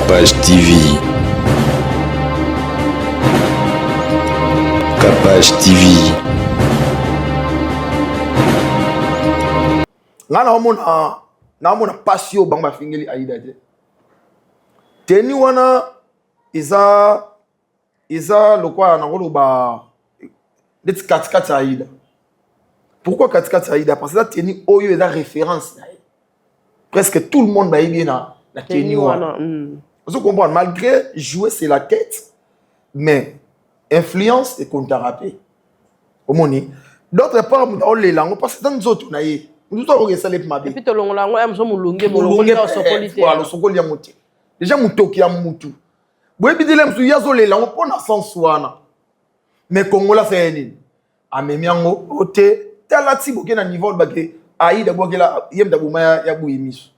Capage TV. Capage TV. Na mona pasio banga fingeli Aïda te. Teni wana iza lokwa na ngolo ba dit katikati Aïda. Pourquoi katikati Aïda? Parce que la teni oyo est la référence. Presque tout le monde va y bien na teni wana. Vous comprenez, malgré jouer c'est la tête, mais influence et contre-rappé. Au moni. D'autre part, on les langues parce que dans les autres na yé. Nous avons regardé ma vie. Et puis tu l'as langue, nous sommes longués, voilà, sokoli ya moté. Déjà mutoki ya mutu. Boye bidile msu yazo les langues pour na sens wana. Mais Congola c'est nini? Amemiango ote talati boke na niveau bake Aïda boke la yem da buma ya buimisu.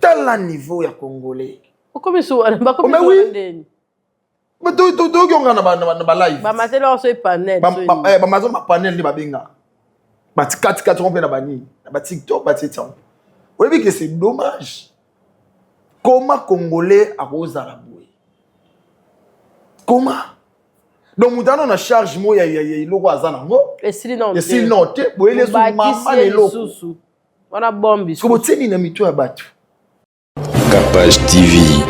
Tala niveau ya congolais. Comme ça, ba comme ça ndeni. Mais to kyonga na live. Ba matela so panel. Ba mazo ma panel ni babenga. Ba tika tromper na bani, ba TikTok ba titan. Vous voyez que c'est dommage. Comment congolais a rosa la boue? Comment? Donc nous avons une charge mo ya loko azana ngo. Et si non. Et si non te boye les mama les loko. Wana bombi. Ko boteni na mitu ya batu. Capage TV.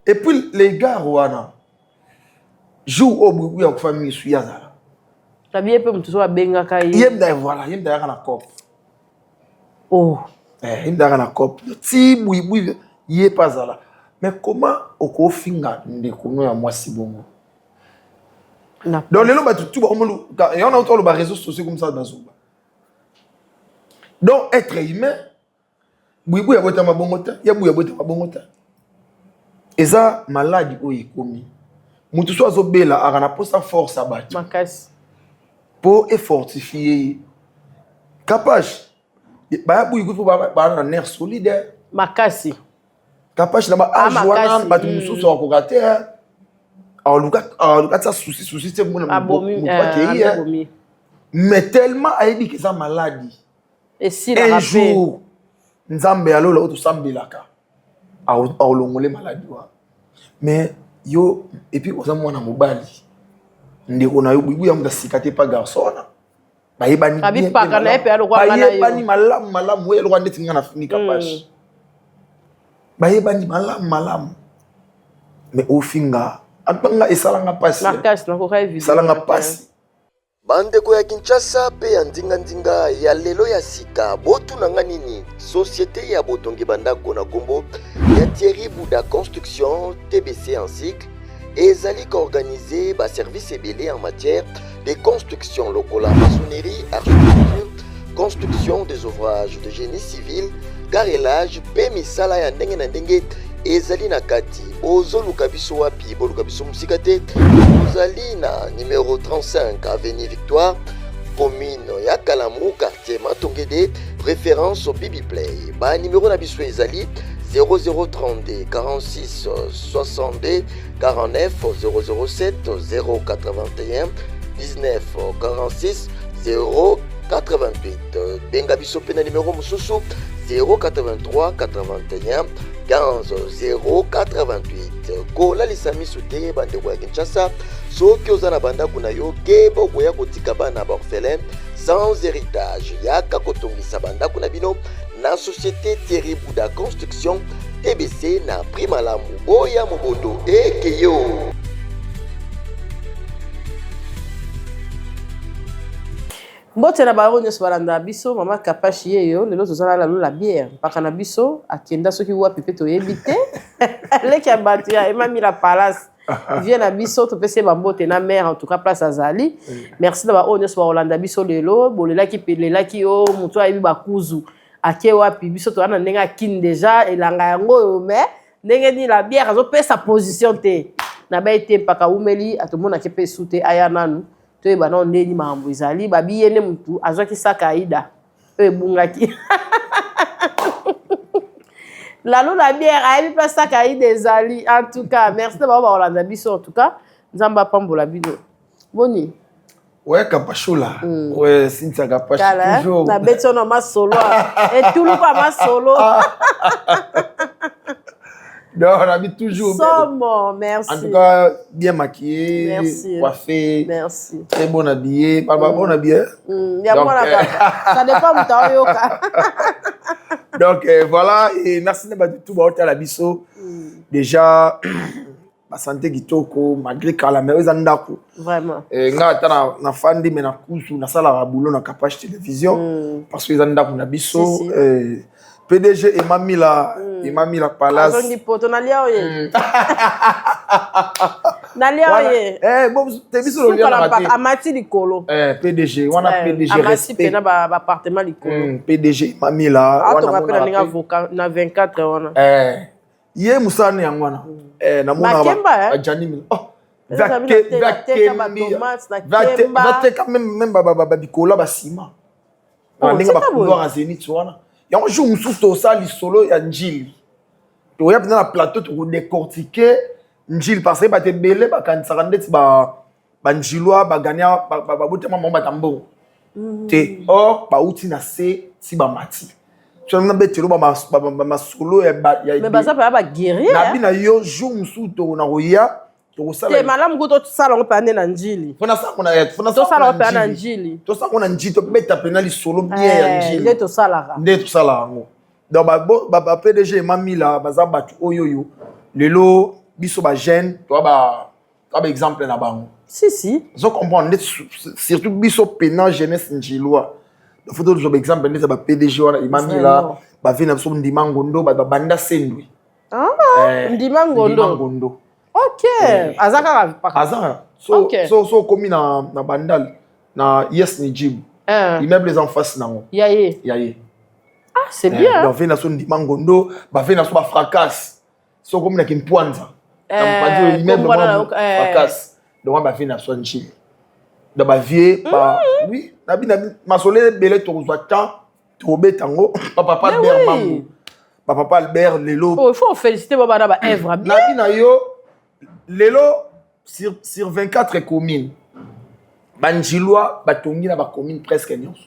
Et puis les gars wana joue au bruit ya famille su yazala. Tabie pe mtu so abenga kai. Yemda voilà, yemda na cop. Oh. Yemda na cop. Ti boui yé pas là. Mais comment oko finga ndekuno ya mwasi bongo? Donc les loba tout ba omolu et on a autour le réseaux sociaux comme ça dans Zumba. Donc être humain boui ya bota mabongota, ya boui ya bota mabongota. Eza maladi oyi komi. Mutu so azobela akana posa force abati. Makasi. Pour fortifier. Capage. Ba boui ko ba na nerf solide. Makasi. Capage na ba ajwana ba tumusu so ko gate. Aluka ça souci c'est mon abomi. Mais tellement aibi que ça maladie. Et si un jour nzambe alola oto sambelaka. Aolongole maladie wa. Mais yo et puis oza mwana mobali. Ndeko na yo bubu ya muda sikate pa garçon. Bayebani bien. Abi paka na epe alokwa ngana yo. Bayebani malamu we lokwa ndeti ngana fini Capage. Bayebani malamu. Mais au finga atanga esalanga pasi. Makasi na ko ka évident. Esalanga pasi. Bandeko ya Kinshasa pe ya ndinga ya lelo ya sika botu nanga nini société ya botongi bandako na kombo ya Thierry Bouda Construction TBC en cycle ezali organisé ba service ebele en matière de construction lokola maçonnerie, architecture, construction des ouvrages de génie civil, carrelage pe misala ya ndenge na ndenge ezali na kati bozoluka biso wapi boluka biso musika te bozali na numéro 35 avenue Victoire commune ya Kalamu quartier Matongede référence au Bibi Play ba numéro na biso ezali 0032 46 62 49 007 081 19 46 088 benga biso pe na numéro mususu 083 81 15 088 kola lisami soute bandeko ya Kinshasa soki oza na bandako na yo keba okoya kotika bana ba orphelin sans héritage yaka kotongisa bandako na bino na société Thierry Bouda Construction TBC na prix malamu boya mobondo ekeyo. Mbote na baro nyos balanda biso mama Kapashi yeyo lelo tozala la bière paka na biso akenda soki wa pepe to yebite leki abatu ya emami la palace vient na biso to pese ba mbote na mère en tout cas place azali. Merci na ba nyos balanda biso lelo bolelaki pelelaki o mutu ayebi bakuzu ake wapi biso to ana ndenga kin déjà elanga yango mais ndenge ni la bière azo pesa position te na ba ete paka umeli atomona ke pe sute aya nanu to eba non ndeni mambo ezali babi yene mutu azwaki saka Aïda ebungaki lalo la bière ayebi place saka Aïda ezali en tout cas merci na ba Holanda biso en tout cas nzamba pambola bino boni Ouais, Kapachula. Ouais, Cynthia Kapachi. Toujours. Na beto na ma solo. Et tout le quoi ma solo. Non, on habite toujours. Somme, merci. En tout cas, bien maquillé, merci. Coiffé. Merci. Très bon habillé. Pas bon habillé. Y a moi là. Ça dépend de ta yoka. Donc voilà, et merci de tout à la biso. Déjà, ma santé kitoko, malgré que la meilleure zandako. Vraiment. Nga ata na fandi mais na kusu na sala boulot na Kapachi télévision parce que zandako na biso. PDG et mamie la palace. Azongi poto na lia oye. Na lia oye. Bon, t'es biso le lia na mati. Amati likolo. PDG, wana PDG respect. Amati pena ba appartement likolo. PDG mamie la. Ato rappela ninga avocat na 24 wana. Ye musane yango wana. Na mona ba ajani mi. Oh. Va même ba bikola ba ciment. Ninga ba couloir à Zénith wana. Il y a un jour où nous sommes solo ya njili. Tu vois dans le plateau tu décortiquer njili parce que ba te belé ba kan sarandeti ba njilwa ba gagner ba botema mamba tambo. Te or ba uti na se si ba mati. Tu as même betelo ba solo ya mais ba ça ba guerrier. Na bina yo jour où to na roya to sala. Te malam go to sala on pande na njili. Fona sala on pande na njili. To sala on na njili to beta penali solo bien ya njili. Nde to sala. Nde to sala ngo. Donc ba PDG mami la baza batu oyoyo. Lelo biso ba jeune, toi ba exemple na bango. Si. Zo comprendre surtout biso pena jeunesse njilwa. Il faut d'autres exemples nde ba PDG wana mami la ba vina biso ndima ngondo ba banda sendwi. Ndima ngondo. Ok. Azaka Azaka. So komi na bandal na yes ni jib. Immeubles en face nango. Yaye. Ah, c'est bien. Donc vena so ndima ngondo, ba vena so ba fracas. So komi na kimpwanza. Na mpadi immeuble fracas. Donc ba vena so njib. Da ba vie ba oui, na bi masole belé to zo temps to betango papa Albert Mambo. Papa Albert lelo. Oh, il faut féliciter baba na ba œuvre bien. Na bi na yo lelo sur 24 communes banjilwa batongi na ba commune presque nyonso.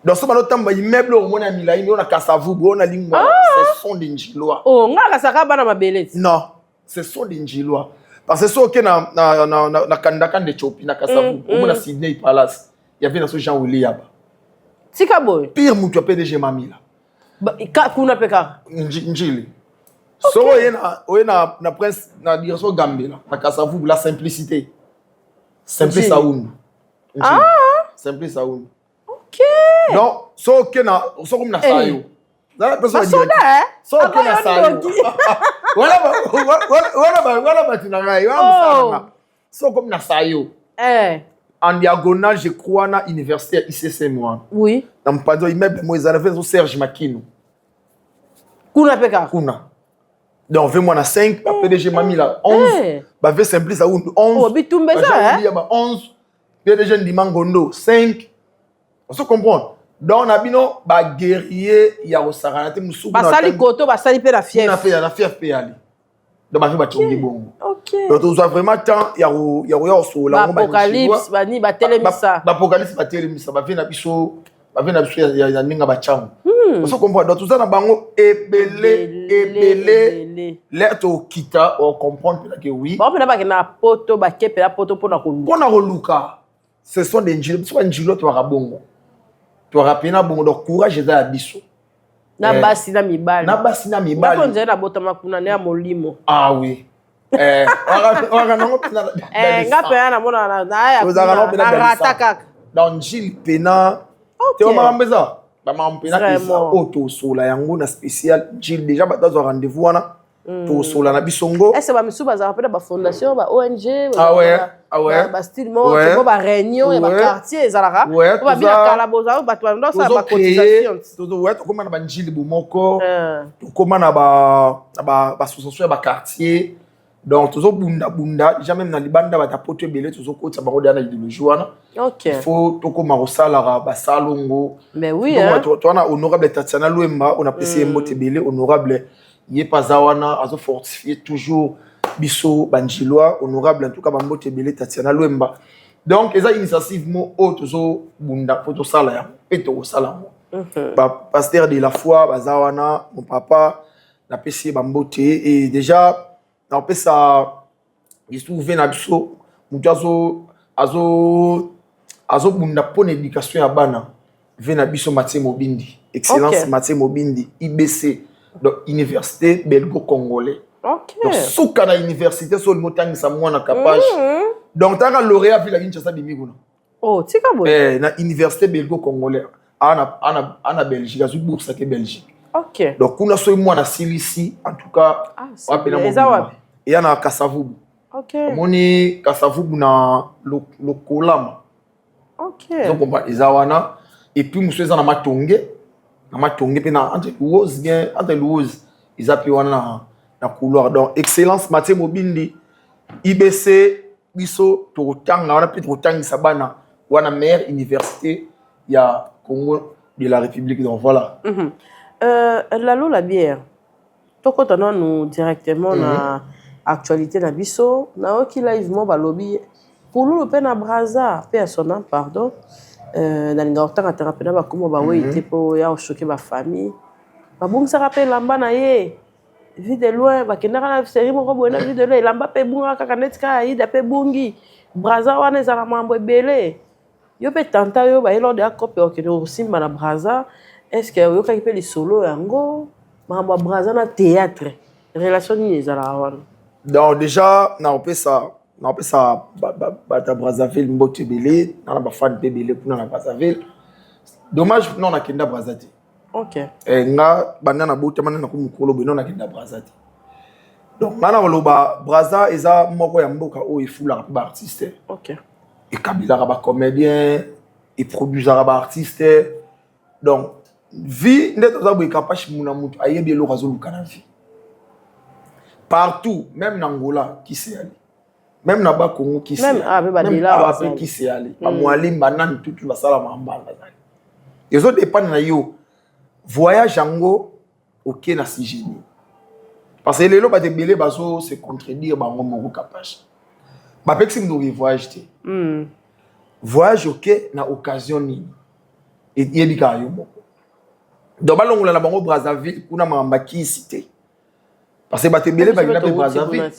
Donc ça ba tamba immeuble au mona milai on a Kasavubu on a lingwa ce sont des njilwa. Oh nga kasaka bana mabeleti. Non, ce sont des njilwa. Parce que so que na kandaka de Chopi na Kasavubu au mona Sydney Palace. Il y avait dans ce Jean William. Tika boy. Pire mutu PDG mamila. Ba kuna peka. Njili. So na prince na direction Gambela na Kasavubu la simplicité. Simple Saoun. Simple Saoun. OK. Donc so que na so comme na sayo. La personne dit. So que na sayo. Voilà tunanga yo. So comme na sayo. En diagonale je crois na université ICC moi. Oui. Na mpado immeuble moi ils avaient Serge Makino. Kuna peka. Kuna. Donc, 20 mois na 5, PDG mami la 11, ba ve simplice à 11. Oh, bitumbe ça, hein? 11, PDG Ndimangondo 5. On se comprend. Donc, on a bino ba guerrier ya osaranate musuku na. Ba sali koto, ba sali pe la fief. Na fief pe ali. Donc, ba fi ba tongi bongo. OK. Donc, on a vraiment temps ya so la ba apocalypse, ba ni ba telemisa. Ba apocalypse ba telemisa, ba fi na biso ya ninga ba chango. On se comprend. Donc, tout ça na bango ebele l'air to kita on comprend que oui. Ba pena ba na poto ba kepela poto pona ko. Pona ko luka. Ce sont des njilo, soit njilo to rabongo. To rapena bongo donc courage za biso. Na basi na mibali. Na basi na mibali. Na konje na botama kuna ne ya molimo. Ah oui. Ora nango pena. Nga pena na mona na ya. Na rataka. Dans njil pena. Te o mambeza. Ba mampena pesa auto sola yango na spécial njil déjà ba dans rendez-vous wana. To sola na bisongo. Est-ce ba misuba za rapela ba fondation ba ONG. Ah ouais. Ba style mo ba réunion et ba quartier ezalaka. Ba bila kala boza ba to ndo sa ba cotisation. To ouais to koma na ba njili bomoko. To koma na ba association ya ba quartier. Donc toujours bunda jamais na libanda ba tapoto belé toujours ko tsaba rodana idéologie wana. OK. Il faut to koma rosala ba salongo. Mais oui donc toi na honorable Tatiana Luemba on apprécie mbote belé honorable yé pazawana azo fortifier toujours biso banjilwa honorable en tout cas mbote belé Tatiana Luemba Donc eza initiative mo otozo bunda poto sala ya peto sala mo ba pasteur de la foi bazawana mon papa na pesi bambote et déjà na pesa il trouve na biso mutu azo bunda pone éducation ya bana vena biso Mathieu Mobindi excellence Mathieu Mobindi IBC donc université belgo-congolais. Donc souka na université so motangi sa mwana Kapash. Donc tanga lauréat vila Kinshasa bimiguna. Oh, tika bo. Na université belgo-congolais ana Belgique, azu bourse ke Belgique. OK. Donc kuna so mwana silisi en tout cas apena mo. Et yana Kasavubu. OK. Moni Kasavubu na lokolama. OK. Donc on va ezawana et puis muso eza na matonge pe na entre Louise ils appellent wana na couloir. Donc excellence Mathieu Mobindi IBC biso totanga wana pe totangisa bana wana meilleure université ya Congo de la République. Donc voilà. Lalo la bière tokota nous directement na actualité na biso na oki live mo balobi pour le pe na Braza pe son nom pardon na linga otanga terapena ba komo ba wete po ya choquer ba famille ba bungisa rappel lamba na ye vie de loin ba kendaka na série moko boena vie de loin lamba pe bunga kaka netka ida pe bungi Braza wana za mambo ebele yo pe tanta yo ba elo de akope okene osimba na Braza est-ce que yo ka pe li solo yango mambo Braza na théâtre relation ni ezala wana. Donc déjà na opesa bata Brazzaville mbote belé na ba fan belé pour na Brazzaville. Dommage non na kenda Brazzaville. OK. Nga banda na bote mana na kumukolo bino na kenda Brazzaville. Donc ngana loba Brazza eza moko ya mboka o ifula ba artiste. OK. Et Kabila ba comédien, et produisera ba artiste. Donc vie ndeto za boy Kapash muna mutu ayebi lo razoluka na vie. Partout, même en Angola, qui s'est allé. Même là-bas, Congo, qui s'est allé. Même qui s'est allé. Moualim, Banan, tout va ça, la mamba. Les autres dépendent de yo. Voyage Ango, ok, na si génie. Parce que les gens qui belé baso se contredire, bango moko Kapash. Ba pexim do voyage te. Voyage ok na occasion ni. Et yebika yo moko. Donc balongola na bango Brazzaville, kuna mamba qui cité. Parce que bate belé bagina pe Brazzaville.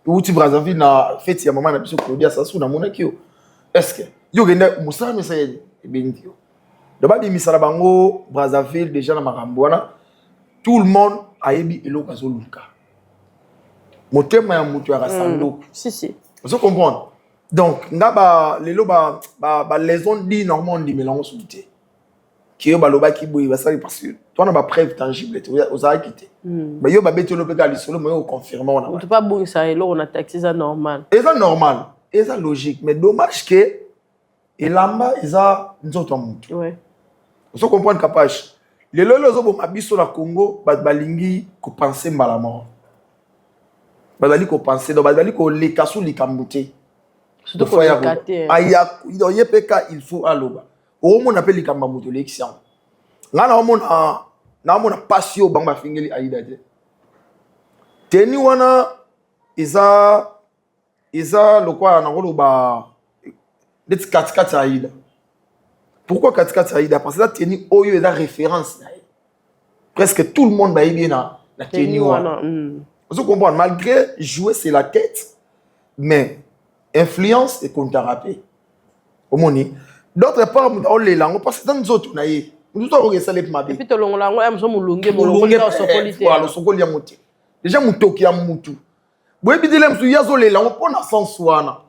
Uti Brazzaville na fête ya maman na biso Claudia Sassou na monaki yo. Est-ce que yo genda musala mesa yeli ebindi yo. Donc ba bimisala bango Brazzaville déjà na makambo wana tout le monde ayebi eloko azoluka. Motema ya mutu ya rasando. Si. Vous comprenez? Donc ngaba lelo ba les on dit normand di mélange souté. Qui yo baloba ki boyi basali parce que toi na ba preuve tangible aux a quitté. Mais yo ba betelo pe kali solo mais yo confirmer on a. On peut pas bon ça et là on a taxi ça normal. Et ça normal, et ça logique mais dommage que elamba eza nzoto mutu. Ouais. Vous comprenez Kapash. Les lolo zo bo mabiso na Congo balingi ko penser mbala mort. Bazali ko penser donc bazali ko lekasu likambuté. Surtout pour le aya yepeka il faut aloba. Au moins on appelle les camarades de l'élection. Là on a passion bamba fingeli aida te. Teni wana isa lokwa na ngolo ba det katikati aida. Pourquoi katikati aida? Parce que là teni oyo est la référence. Presque tout le monde va y bien na teni wana. Vous comprenez malgré jouer c'est la tête mais influence et contre-rappel. Au moins d'autre part, on les langues parce que dans nous autres, nous avons que ça les mabé. Et puis tu l'as langue, nous sommes longues, nous sommes politiques. Voilà, nous sommes les montés. Déjà mutoki amutu. Boy bidilem su yazo les langues pour na sens wana.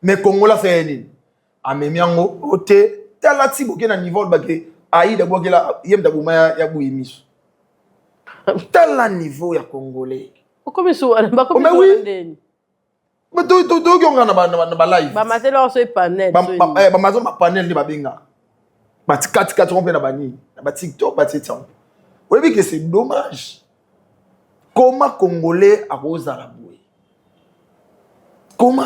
Mais Congo la c'est nini. Amemiango ote talati boke na niveau bagé aïda boke la yem da buma ya buimisu. Tala niveau ya congolais. Comme ça, ba comme ça. Mais tu na ba live. Ba matela so panel. Ba mazo ma panel ni babenga. Ba tikati trompe na bani. Ba TikTok ba TikTok. Oui mais que c'est dommage. Comment congolais a rosa la boue. Comment?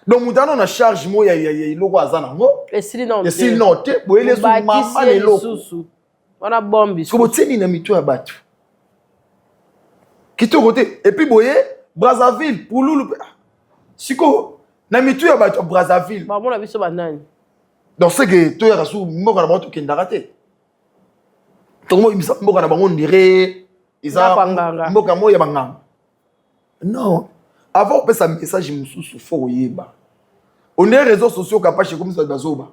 Donc mutano na charge mo ya iloko azana ngo. Et si non. Et si non te boyele su mama le loko. On a bombi. Ko teni na mitu ya batu. Kito côté et puis boye Brazzaville pour lulu. Siko na mitu ya bato Brazzaville ba mona biso banani donc c'est que to ya rasu mboka na bango tokendaka te tongo imisa mboka na bango ndire isa mboka moya banganga non avant opesa message mususu fo yeba on est réseaux sociaux capable comme ça bazoba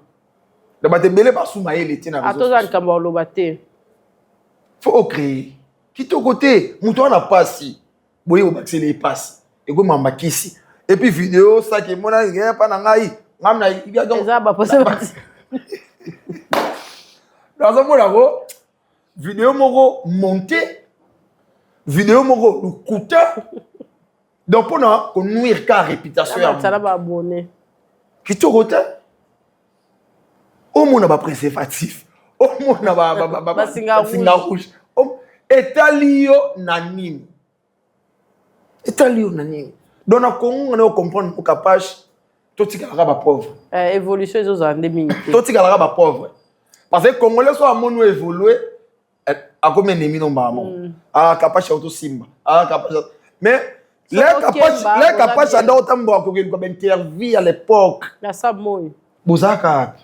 da batebele basuma yele tina réseaux atoza likambo oloba te faut créer kito côté muto na pasi boye obakisi les passes et go mamakisi et puis vidéo ça que mona ngaya pa na ngai ngamna ibia donc eza ba posa dans un mot vidéo moko monté vidéo moko le coûta donc pour na ko nuire ka réputation ya ça ba abonné kito côté au monde ba préservatif au monde ba singa rouge etalio nanini donc na Congo on comprendre pour capage totikalaka ba pauvre évolution ezo za ndemi totikalaka ba pauvre parce que congolais so amonu évoluer a comme ennemi no mama capage auto simba capage mais les capage anda otambo akokeli ko interview à l'époque la samoy bozaka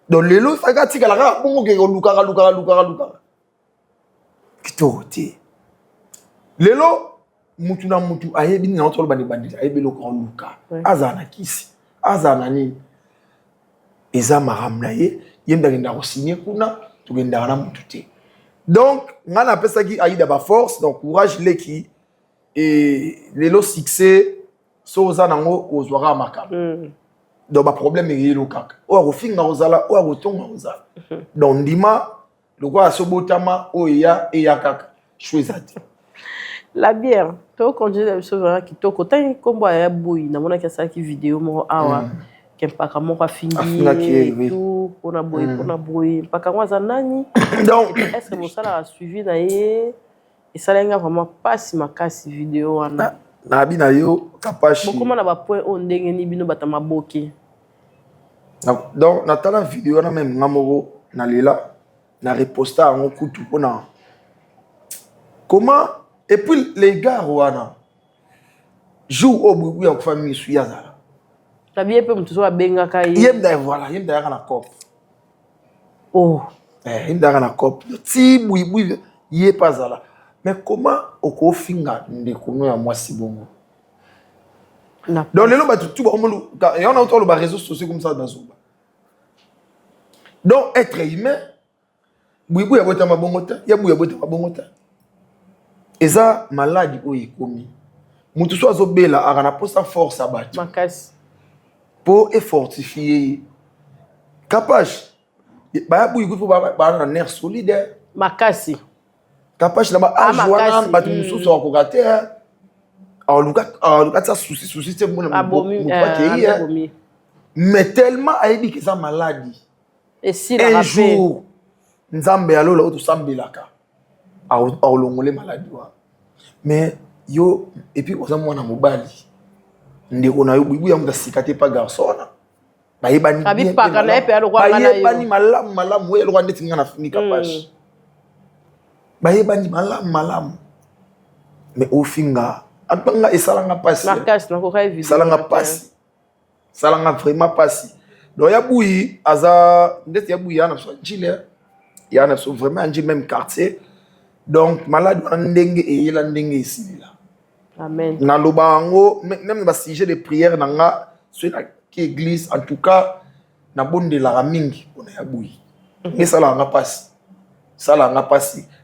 donc lelo saka tikalaka bongo ke luka kitoti lelo mutu na mutu ayebi na otolo bandi ayebi loko luka azana kisi azana ni eza maramna ye yemba ngenda ko signer kuna tugenda na mutu te donc ngana pesa ki aida ba force donc courage leki et lelo succès so za nango ozwaka makam donc ba problème est lo kaka o ko finga ozala o ko tonga ozala donc ndima loko asobotama o ya e ya kaka choisati la bière to continuer de sauver qui to kotin kombo ya boyi na mona kasa ki vidéo mo awa kempaka mo kwa fingi tout pona boyi paka kwa zanani donc est-ce que vous ça a suivi na ye et ça lenga vraiment pas si makasi vidéo wana na bina yo kapashi comment na ba point on ndenge ni bino batama boki donc na tala vidéo na même ngamoko na lela na reposta en kutu pona comment et puis les gars wana joue au bout ya famille suyazala la bien pe mtu so abenga kai yemda voilà yemda na cop oh yemda na cop ti boui yé pas là mais comment oko finga ndekuno ya mwasi bongo donc lelo ba tout ba omolu et on a autour le réseaux sociaux comme ça dans Zuba donc être humain boui ya bota mabongota ya boui ya bota mabongota eza maladi oyo ekomi mutu so azobela akana posa force abati makasi pour fortifier capage ba buyi ko ba na nerf solide makasi capage na ba ajwana batu mususu akokate aluka ça souci te mona abomi mais tellement ayebi que ça maladie et si un jour nzambe alola oto sambelaka aolongole maladie wa mais yo et puis oza mwana mobali ndeko na yo bubu ya muta sikate pa garçon bayebani abi paka na epe aloko ngana yo bayebani malamu we aloko ndeti ngana finika pash bayebani malamu mais au finga atanga esalanga pasi makasi na ko ka video salanga pasi salanga vraiment pasi donc ya buyi aza ndeti ya buyi yana so njile yana so vraiment njile même quartier donc malade wana ndenge eyela ndenge esilila amen na lobango même ba sujet de prière nanga sur la église en tout cas na bondela mingi ona ya buyi mais ça nga passe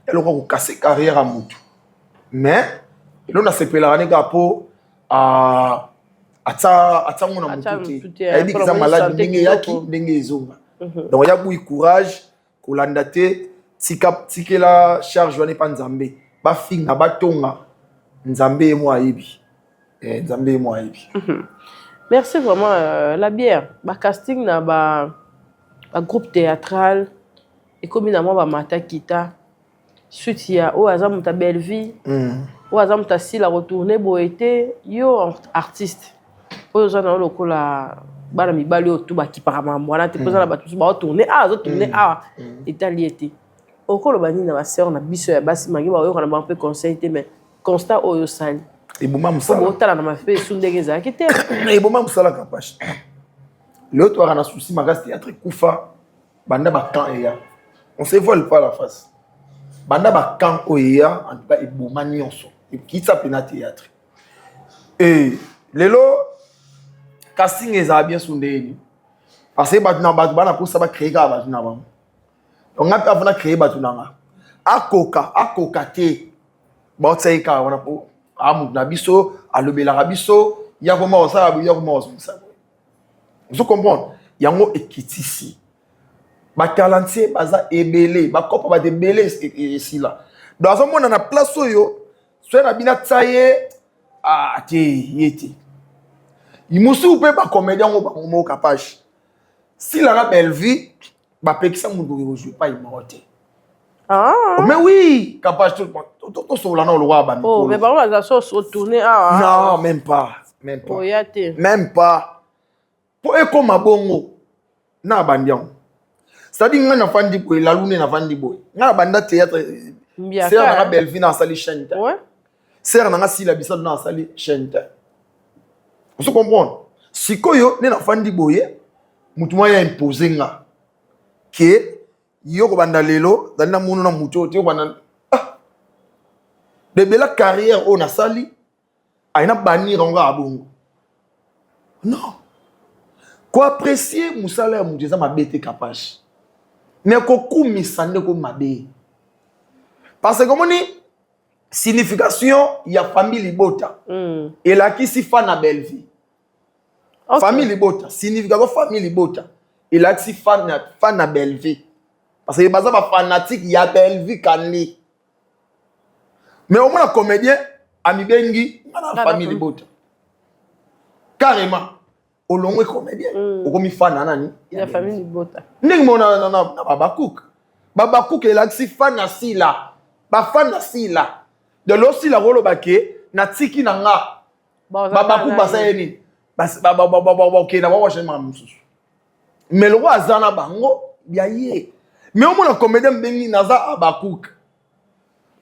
elle ko casser carrière à mutu mais elo na sepela ne gapo ata ngona mutu te elle dit que ça malade ndenge yaki ndenge ezonga donc ya buyi courage kolanda te tikela charge wana pa nzambe bafinga batonga nzambe mo ayibi nzambe mo ayibi merci vraiment la bière ba casting na ba groupe théâtral et comme na moi ba mata kita suite ya o azam ta belle vie o azam ta si la retourner boete yo artiste o za na lokola bana mibali o tuba kipaka mambo wana te poza na ba tuba tourner zo tourner italiété okolo bani na ba sœur na biso ya basi mangi ba yo kana ba un peu conseil te mais constat oyo sali Et bon, maman, Faut botter dans ma fille, sous des gens qui t'aiment. Et bon, maman, ça la capache. L'autre, on a un souci, ma race théâtre, Koufa, Banda Bakan et ya. On se vole pas la face. Banda Bakan et ya, en tout cas, et bon, manionso. Et qui s'appelle na théâtre. Et, lelo, casting est bien sondé. Parce que bana pour ça va créer ka batuna ba. On a pas créer batuna nga. Akoka te. Ba tsaika wana po amu na biso, alobela biso, ya koma osala ya koma osala. Vous comprenez? Yango ekitisi. Ba talenté baza ebele, ba kopa ba debele ici là. Dans un monde na place oyo, soit na bina tsaye te yeti. Imusu pe ba comédien ngo capable. Si la belle vie, bah pekisa mundu jouer pas immortel. Ah. Mais oui, capable tout sur la non le roi ba. Oh, mais par contre ça sauce retourner non, même pas. Oh, yate. Même pas. Pour eko mabongo na bandian. C'est-à-dire ngana fandi boy la lune na fandi boy. Ngana banda théâtre. C'est la belle vie na sali chante. Ouais. C'est na si la bisade na sali chante. Vous comprenez? Sikoyo ne na fandi boy. Mutu moya imposé nga ke yo ko banda lelo dalina munu na mutu te ko banda de bela carrière on a sali aina banir nga abongo non ko apprécier musala ya mutu za mabete capable mais ko kumisa ndeko mabe parce que comme ni signification ya famille libota et la qui si fa na belle vie. Okay. Famille Libota, signification famille Libota. Il a dit fan à belle vie. Parce que il y a des fanatiques, il y a belle vie kanli. Mais au moins la comédien, Ami Bengi, la famille Libota. Carrément. Au long comédien, au comme fan anani. La famille Libota. Ning mon na Babakouk. Babakouk il a dit fan à sila. Ba fan à sila. De l'ossi la rolo baké, na tiki na nga. Babakouk ba sayeni. Ok, na wa chema mususu. Mais le roi azana bango, bien yé. Mais au moins la comédien bengi naza Abakouk.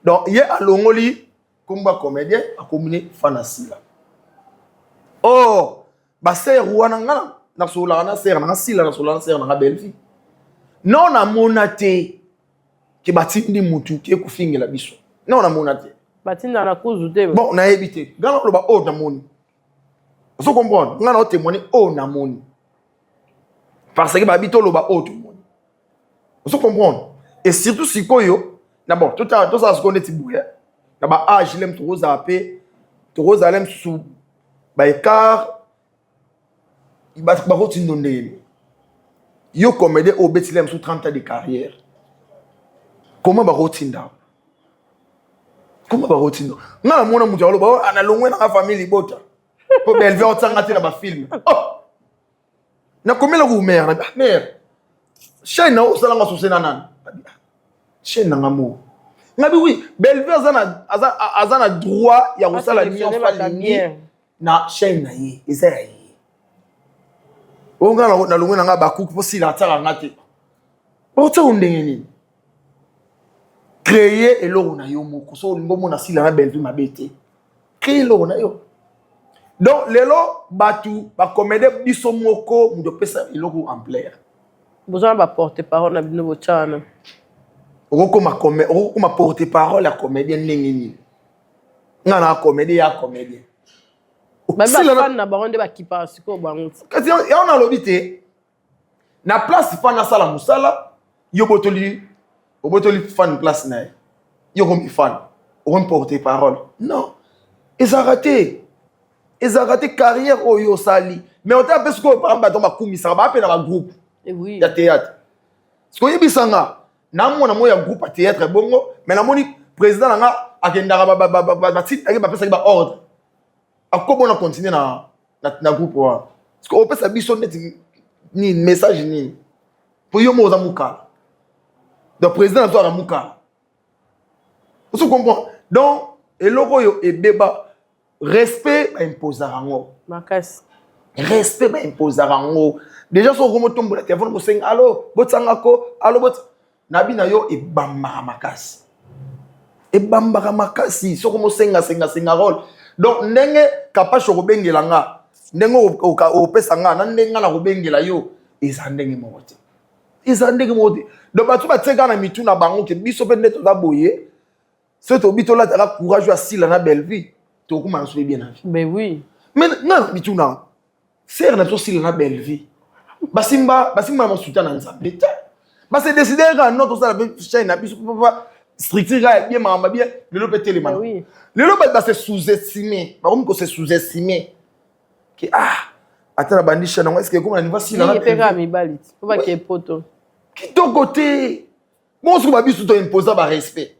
Donc yé alongoli comme comédien a combiné fanasila. Oh, ba ser wana ngana na sola na ser na sila na sola na ser na belle vie. Non na monate ki batindi mutu ki ekufingela biso. Non na monate. Batinda na kuzu te. Bon, na évité. Gana lo ba o na moni. Vous comprenez? On a témoigné au namoni. Parce que babito loba au tout monde. Vous comprenez? Et surtout si koyo, d'abord tout ça ce qu'on est tiboué. D'abord âge l'aime trop zappé, trop zalem sous ba écart il ba rotine donné. Yo comédie au Bethlehem sous 30 ans de carrière. Comment ba rotine da? Comment ba rotine? Na mona mutu aloba ana longwe na famille libota. Pour belle vie on s'engage dans ba film. Oh. Na combien la mère na mère. Chaîne na o sala nga sosena nan. Chaîne na ngamo. Ngabi oui, belle vie azana droit ya ko sala nion famille na chaîne na ye. Eza ye. O nga na longwe na nga ba ku ko sila tsaka ngate. O tsa undengeni. Créer eloko na yo moko so ngombo na sila na belle vie mabete. Créer eloko na yo. Donc, lelo, batu, ba comédie biso moko, mudo pesa iloko en plaire. Besoin de porter parole na bino bochana. Oko ma porter parole la comédien nengeni. Ngana comédien ya comédien. Ba fan na baronde ba kipa siko bango. Kasi ya on a lobité. Na place fan na sala musala, yo botoli fan place na. Yo comme fan, on porter parole. Non. Ils ont raté. Ils ont raté carrière au yo sali. Mais on t'a parce que par exemple dans ma commission, ba pe na groupe. Et oui. Ya théâtre. Ce que yebisanga, na mo ya groupe à théâtre bongo, mais na moni président nga akenda ba tit ba pesa ba ordre. Ako na continuer na groupe wa. Parce que on peut sa biso net ni message ni. Pour yo mo za muka. Le président doit na muka. Vous comprenez? Donc eloko yo ebeba respect ba imposer rango. Makasi. Respect ba imposer rango. Déjà so ko motombo la téléphone ko sing allo botsanga ko allo bot nabi na yo e bamba makasi. E bamba makasi so ko mo senga role. donc ndenge Kapache okobengela nga ndenge opesa nga na ndenge na kobengela yo eza ndenge moko te eza ndenge moko te donc bato bateka na mitu na bango ke biso pe nde toza boye so tobi tolataka courage asila na belle vie tokóma na so bien na vie mais oui mais nga mitu na sere na biso sila na belle vie basimba na mosuta na nzambe te base décider ka no tosala pe chaîne na biso papa structure ka bien mama bien lelo pe télé man lelo ba se sous-estimer ba comme ko se sous-estimer que attends la bandisha na est-ce que comme na niveau sila na peka mibali faut pas qu'il poto qui ton côté moi so ba biso to imposer ba respect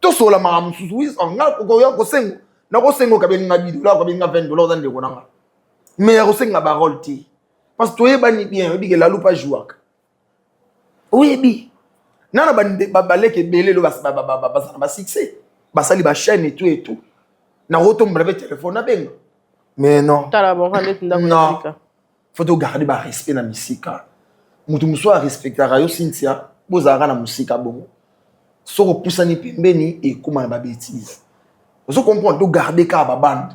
to so la mama mususu nga ko sengo na ko sengo ka ben nga $10 ka ben nga $20 dans de ko nanga mais ko senga ba rôle ti parce que toi bani bien bi ke la loupa jouak oui bi nana baleke belé lo ba succès basali ba chaîne et tout na rotomba ba téléphone na benga mais non tala bon quand tu non faut to garder ba respect na misika mutu muso a respecter yo Cynthia bozaka na musika bongo soko pusani pembeni et kuma ba bêtise vous comprenez to garder ka ba bande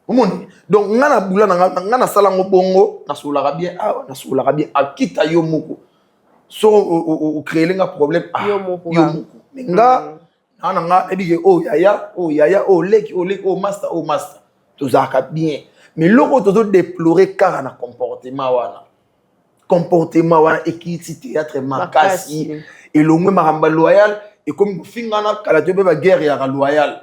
omoni donc ngana bula ngana sala ngo bongo na sola bien akita yo moko so o créer lenga problème yo moko nga nga ebige yaya leki master tozaka bien mais loko tozo déplorer car na comportement wana ekiti théâtre makasi et longwe maramba loyal et comme fingana kala to be ba guerre ya loyal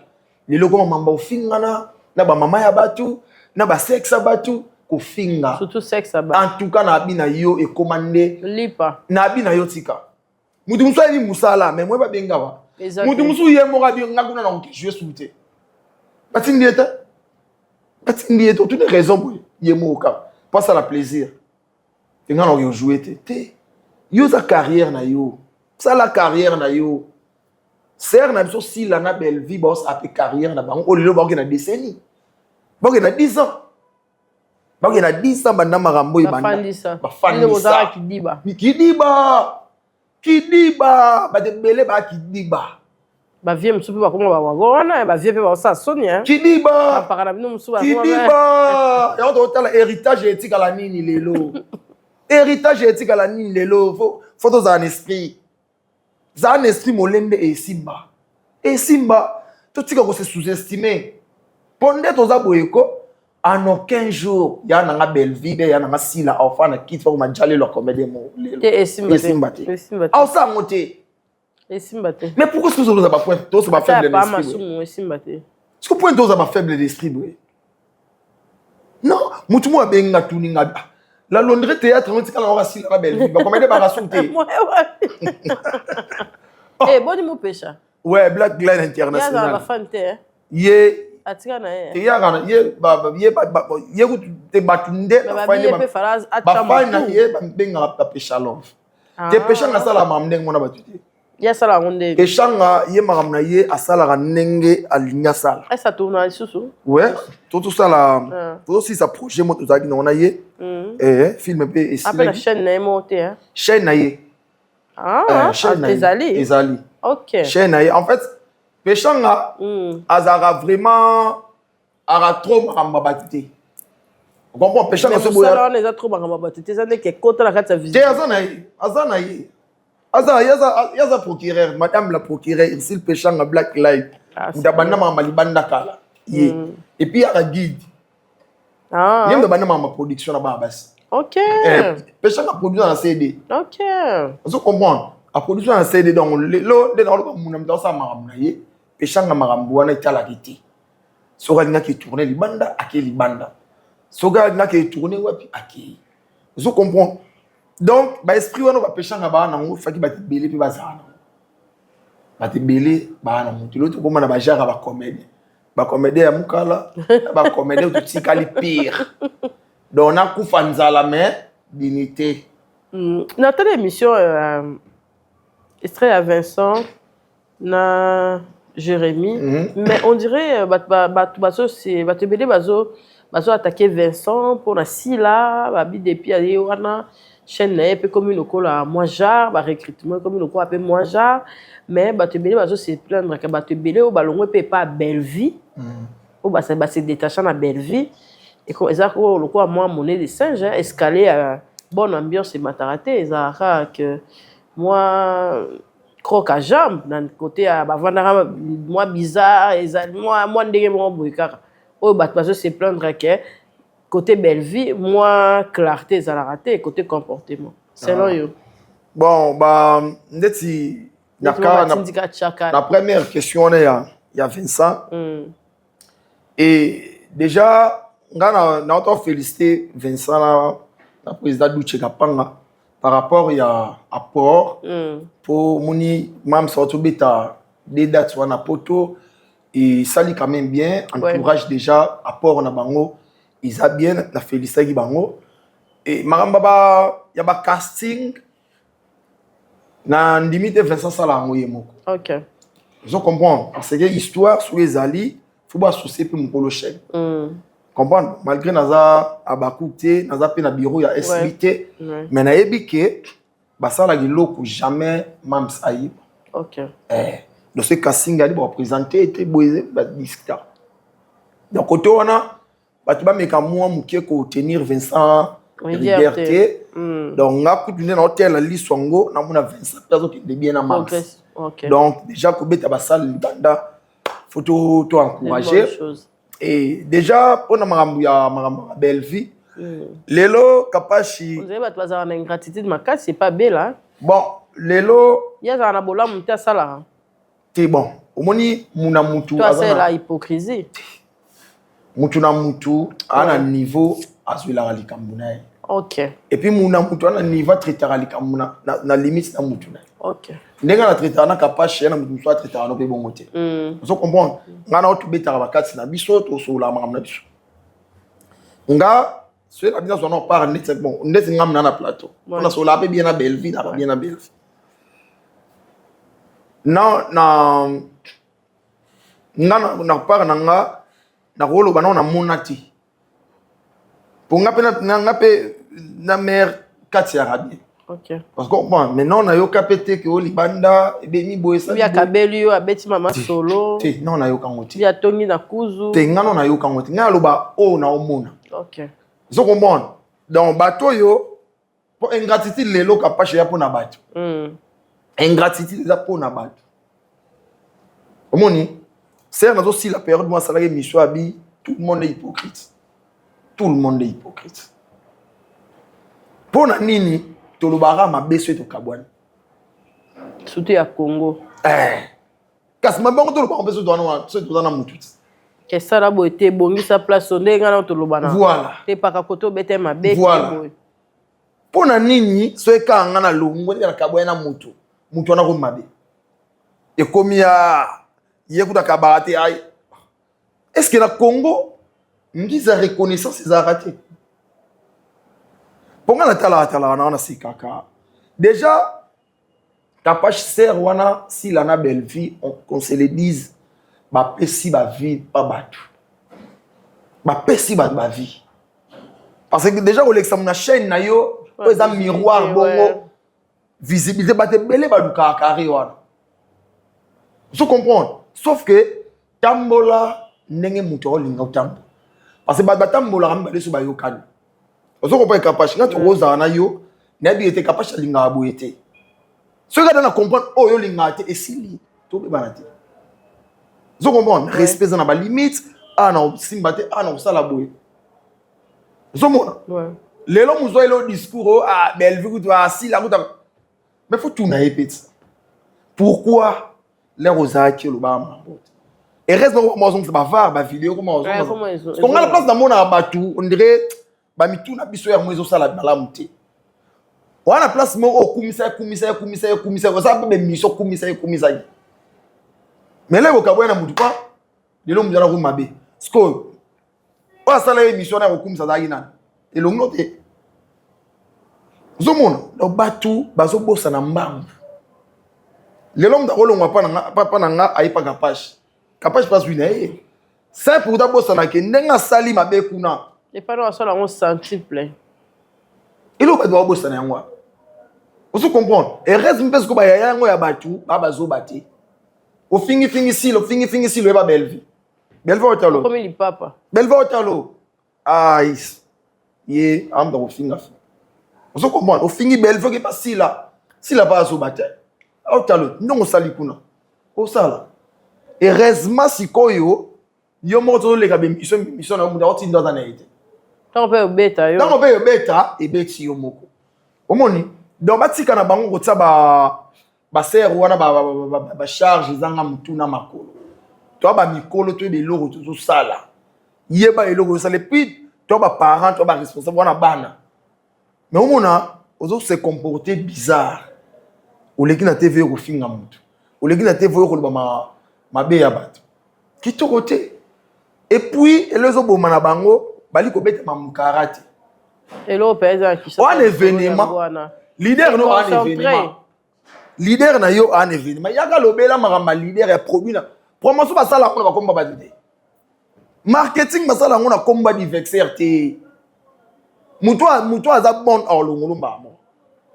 les loko mamba fingana na ba mama ya batu na ba sexe ya batu ko finga surtout sexe ya batu en tout cas na bina yo et commandé lipa na bina yo tika mutu muso ali musala mais moi ba benga wa mutu muso ye mo ga bi ngakuna na ko jouer souté batindi toutes les raisons pour ye mo ka passe à la plaisir et ngana yo jouer te yo sa carrière na yo ça la carrière na yo ser na biso si la na belle vie boss a pe carrière na bango olelo ba na décennie ba na 10 ans ba na 10 ans banda marambo ibanda ba fandisa kidiba ba de belé ba kidiba ba vie msupi ba koma ba wana ba vie pe ba sa sonia kidiba pa kana bino msuba kidiba ya to tala héritage éthique à la nini lelo héritage éthique à la nini lelo faut dans un esprit za un esprit molende et simba to tika ko se sous-estimer pondé to za boyeko en aucun jour ya na nga belle vie ya na nga sila enfant na kit faut manjale lo comédie mo et simba au ça monter et simba mais pourquoi ce que pas point to se ba faible d'esprit simba est-ce que point to se ba faible d'esprit non mutu mo benga tuninga la Londres théâtre on dit qu'on va sila la belle vie ba comédie ba raconter eh boni mo pesha ouais Black Line International ya la fante ye atika na ye ya kana ye ku te batunde ba fana ye ba benga ba pesha love te pesha nga sala mamndeng mona batuti ya sala ngonde pesha nga ye magamna ye asala nenge alinya sala esa tourna susu ouais tout ça là tout aussi ça projet mo tozaki na ye film pe esi après la chaîne na monté hein chaîne na ye chaîne ezali OK chaîne na ye en fait Pechanga azara vraiment ara trop makamba batité. On comprend Pechanga so boya. Ça on trop makamba batité, ça n'est que côté la carte sa visite. Azanaï. Yaza procureur, madame la procureure, ici Pechanga Black Light. Ndabanda mama libanda kala. Et puis ara guide. Yenda banda mama production na babas. OK. Pechanga produit dans la CD. OK. On comprend. A production dans la CD donc lo de dans le monde dans ça maramna ye. Pechanga marambo wana itala kiti. Soga nga ki tourner libanda ake libanda. Soga nga ki tourner wapi ake. Vous comprenez? Donc ba esprit wana ba pechanga ba na ngo faki ba tibele pe bazana. Ba tibele ba na mutu lo to koma na ba jara ba comédie. Ba comédie ya mukala, ba comédie to tikali pire. Donc na kufa nzala mais dignité. Dans telle émission extrait à Vincent na Jérémy mais on dirait bazo c'est batebele bazo attaquer Vincent pour la sila babi depuis aller wana chaîne un peu comme une cola moi jar ba recrutement comme une cola un peu moi jar mais batebele bazo c'est plaindre que batebele au ballon peut pas belle vie pour se détacher na belle vie et comme ça le quoi moi monnaie de singe escalier à bonne ambiance et mataraté ça que moi croque à jambe dans côté à bavandara moi bizarre et moi ndenge mo boyaka o ba parce se plaindre que côté belle vie moi clarté ça la raté côté comportement selon yo bon bah ndeti na première question il y a Vincent et déjà on a félicité Vincent la président Douche Kapanga par rapport à apport pour moni mam sorto beta des dates sur na poto et ça lit quand même bien entourage déjà apport na bango ils a bien la félicité bango et maramba ya ba casting na limite Vincent Sala ngoyemo OK je comprends parce que histoire sur les ali faut pas soucier pour mon polo chèque comprendre malgré naza abakouté naza pe na bureau ya SBT mais na yebike basala giloko jamais mams aïb OK dans ce casting ali ba présenter était boisé ba discuter donc côté wana batu ba meka moi mukie ko tenir Vincent liberté donc nga kutune na hôtel ali songo na mona Vincent tazo ki de bien na mams donc déjà ko beta basala libanda photo to encourager et déjà pour ma belle vie lelo kapashi vous avez pas besoin d'ingratitude ma cas c'est pas belle hein bon lelo il y a na bola monter ça là c'est bon omoni muna mutu toi c'est la hypocrisie mutu na mutu à un niveau azwela likamuna OK et puis muna mutu na niveau traiter likamuna na limite na mutu na OK ndenga na traiter na kapashi na mutu soit traiter na pe bongote vous comprenez ngana otubeta bakati na biso to so la mama na biso nga c'est la bien on parle net c'est bon ndesi ngam na plateau on a so la pe bien na belle vie na bien na belle vie non na parle nga na rolo bana na monati pour nga pe na mère Katia Rabie OK parce que bon maintenant na yo kapete ke olibanda e be mi boyesa ya kabeli yo abeti mama solo te non na yo kangoti ya tongi na kuzu te ngano na yo kangoti nga loba o na omona OK zo comprendre donc bato yo pour ingratitude lelo kapache ya pona bato ingratitude za pona bato omoni c'est na zo si la période moi salarié mission abi tout le monde est hypocrite pona nini tolobara mabeso to kabwana surtout ya Congo kasi mabango tolobara mabeso to wana so to na mutu que ça la boité bongisa place ndenge na tolobana voilà te paka koto bete mabe voilà pona nini so ekanga na longo na kabwana mutu wana ko mabe e komi ya yekuta kabarate ai est-ce que na Congo ngiza reconnaissance za raté ponga na tala na sikaka déjà kapache ser wana si la na belle vie on se le dise ba pesi ba vie pas batu ba pesi ba vie parce que déjà olexa na chaîne na yo les am miroir bongo visibilité ba te belé ba duka carré wana je comprends sauf que tambola ndenge muto olinga utambo parce que ba tambola ngamba leso ba yo kanu ozo ko pa capable nga to roza na yo na bi était capable de linga aboyete so ga na comprendre oh yo linga te esili to be banate ozo comprendre respect na ba limite ana simba te ana osala boye ozo mona lelo muzo elo discours belle vie tu assis la kuta mais faut tout na répéter pourquoi les rosaki lo ba ma et reste moi on va voir ba vidéo comment on a la place dans mon abatu on dirait ba mituna biso ya mwezo sala malamu te wana place mo okumisa oza be miso kumisa mais là okabwana mutu pa lelo muzana ko mabe sko o sala émission na okumisa za ina elongo te zomona do batu bazo bosa na mbambu lelo mda kolongwa pa na nga aipa kapache pas wina c'est pour ta bosa na ke ndenga sali mabe kuna et pas dans ça on centuple il oba doit bossa na yango vous comprenez et reste mpes ko ba yango ya batu ba bazo bate o fingi si lo ba belle vie Belva Otalo. Comme il papa. Belva Otalo. Ah, ye, amda ofinga. Vous comprenez? Au fini Belva qui passe là. Si la base au bataille. Otalo, non sali kuna. Au sala. Heureusement si koyo, yo moto le kabe mission na muda oti ndo na été. Tant on beta yo. Tant on peut beta et beti yo moko. Omoni, donc batika na bango ko tsa ba ser wana ba charge zanga mutuna makolo. Toi ba mikolo to be loko to sala. Yeba eloko sala puis toi ba parent toi ba responsable wana bana. Mais omona ozo se comporter bizarre. Oleki na TV ko finga mutu. Oleki na TV ko ba mabe ya bato. Kito côté. Et puis elezo boma na bango bali ko beta mamukarate. Elo pesa qui ça. Un événement. Leader no un événement. Leader na yo un événement. Yaka lobela maramba leader ya produit na. Promotion ba sala ko na komba ba dide. Marketing ba sala ngona komba di vexer te. Muto aza bon au longolomba mo.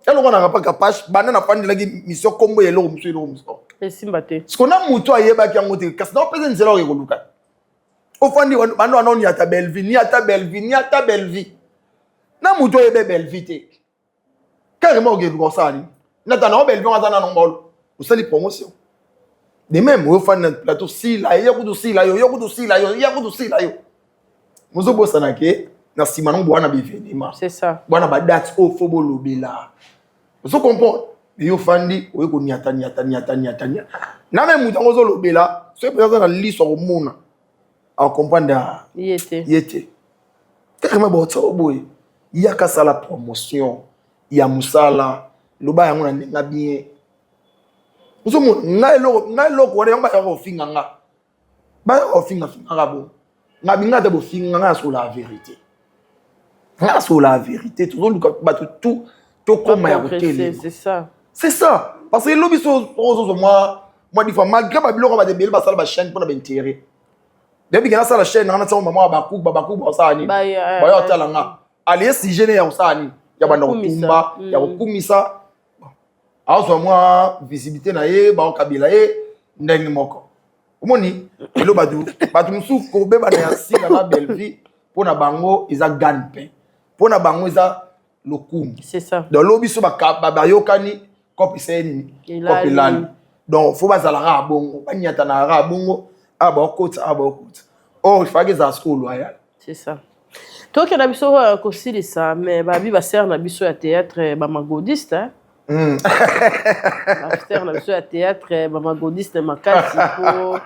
Elo kona pas capable banana fandi la mission kombo yelo muso yelo muso. Et simbate. Ce qu'on a muto ayeba ki ngote kasi na pesa nzela ko luka. Ofandi bando anoni ata Belvi, ni ata Belvi. Na muto yebe Belvi te. Carrément ke ko sali. Na tana Belvi on atana nombolo. Vous sali promotion. De même au fan plateau si la yokudu si la yokudu si la yo. Muzo bosana ke na simano bwana bivenima. C'est ça. Bwana ba date au fobo lobela. Vous comprenez? Yo fandi o ko nyata. Na même mutango zo lobela, so peut na liso ko mona. A comprendre yete. Carrément botso boy. Yaka sala promotion. Ya musala, loba yango na nga bien. Muso mo ngai loko wana yamba ya ko finga nga. Ba o finga bo. Nga binga te bo finga nga sur la vérité. Nga sur la vérité, tout le monde tout comme ya côté. C'est ça. C'est ça. Parce que lobi so moi des fois malgré ba biloko ba de bel ba sala ba chaîne pour na intérêt. Depuis que na sala chaîne na sa maman baku ba sa ni. Ba yo tala nga. Ali si gene ya usani. Ya banda kutumba, ya kukumisa. Azo moi visibilité na ye, ba okabila ye ndenge moko. Omoni, elo batu musu ko beba na yasi na Belvi pona bango iza ganpe. Pona bango iza lokum. C'est ça. Donc lobi so ba yokani kopi seni, kopi lani. Donc faut bazala ra bongo, ba nyata na ra bongo, aba okota. Oh, il faut que ça soit loyal. C'est ça. Toi qui as biso ko ça mais babi ba ser na biso ya théâtre ba magodiste hein. Ba ser na biso ya théâtre ba magodiste makati po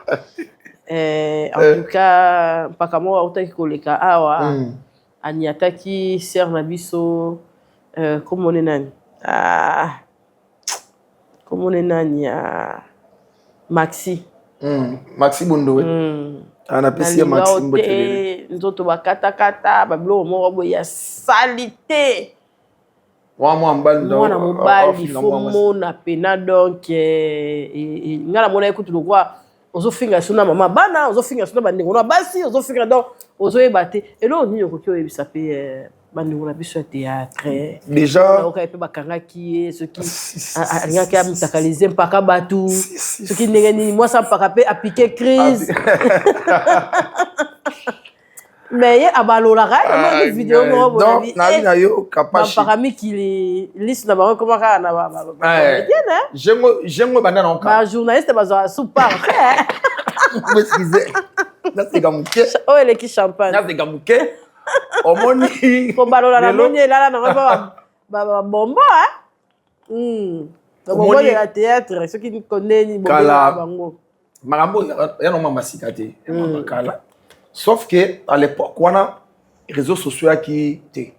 en tout cas paka mo utaki koleka awa aniataki ser na biso comment on est nani comment on est nani Maxi Bondo ana pesi Maxi Botelele nzoto bakata babilo moko boye ya salité mwana mobali fo mona pena donc ngala mona ekutu lokwa ozofinga suna mama bana ozofinga suna bandingo na basi ozofinga donc ozoyeba te elo nini okoki oyebisa pe bandingo na biso ya théâtre déjà okoki pe bakangaki ye soki alingaki amutakalize mpaka batu soki ndenge nini mwasa mpaka pe apike crise mais ye abalolaka ye vidéo moko bonabi donc na yo kapashi parami ki liste na bango comment ka na ba jengo banda na ba journaliste bazwa super excusez na c'est comme que oh elle qui champagne na c'est comme que omoni ko balola na moni lala na ba bombo hein bombo ya théâtre ce qui connaît ni bombo bango marambo ya no mama sikate kala. Sauf que à l'époque, on a les réseaux sociaux qui étaient.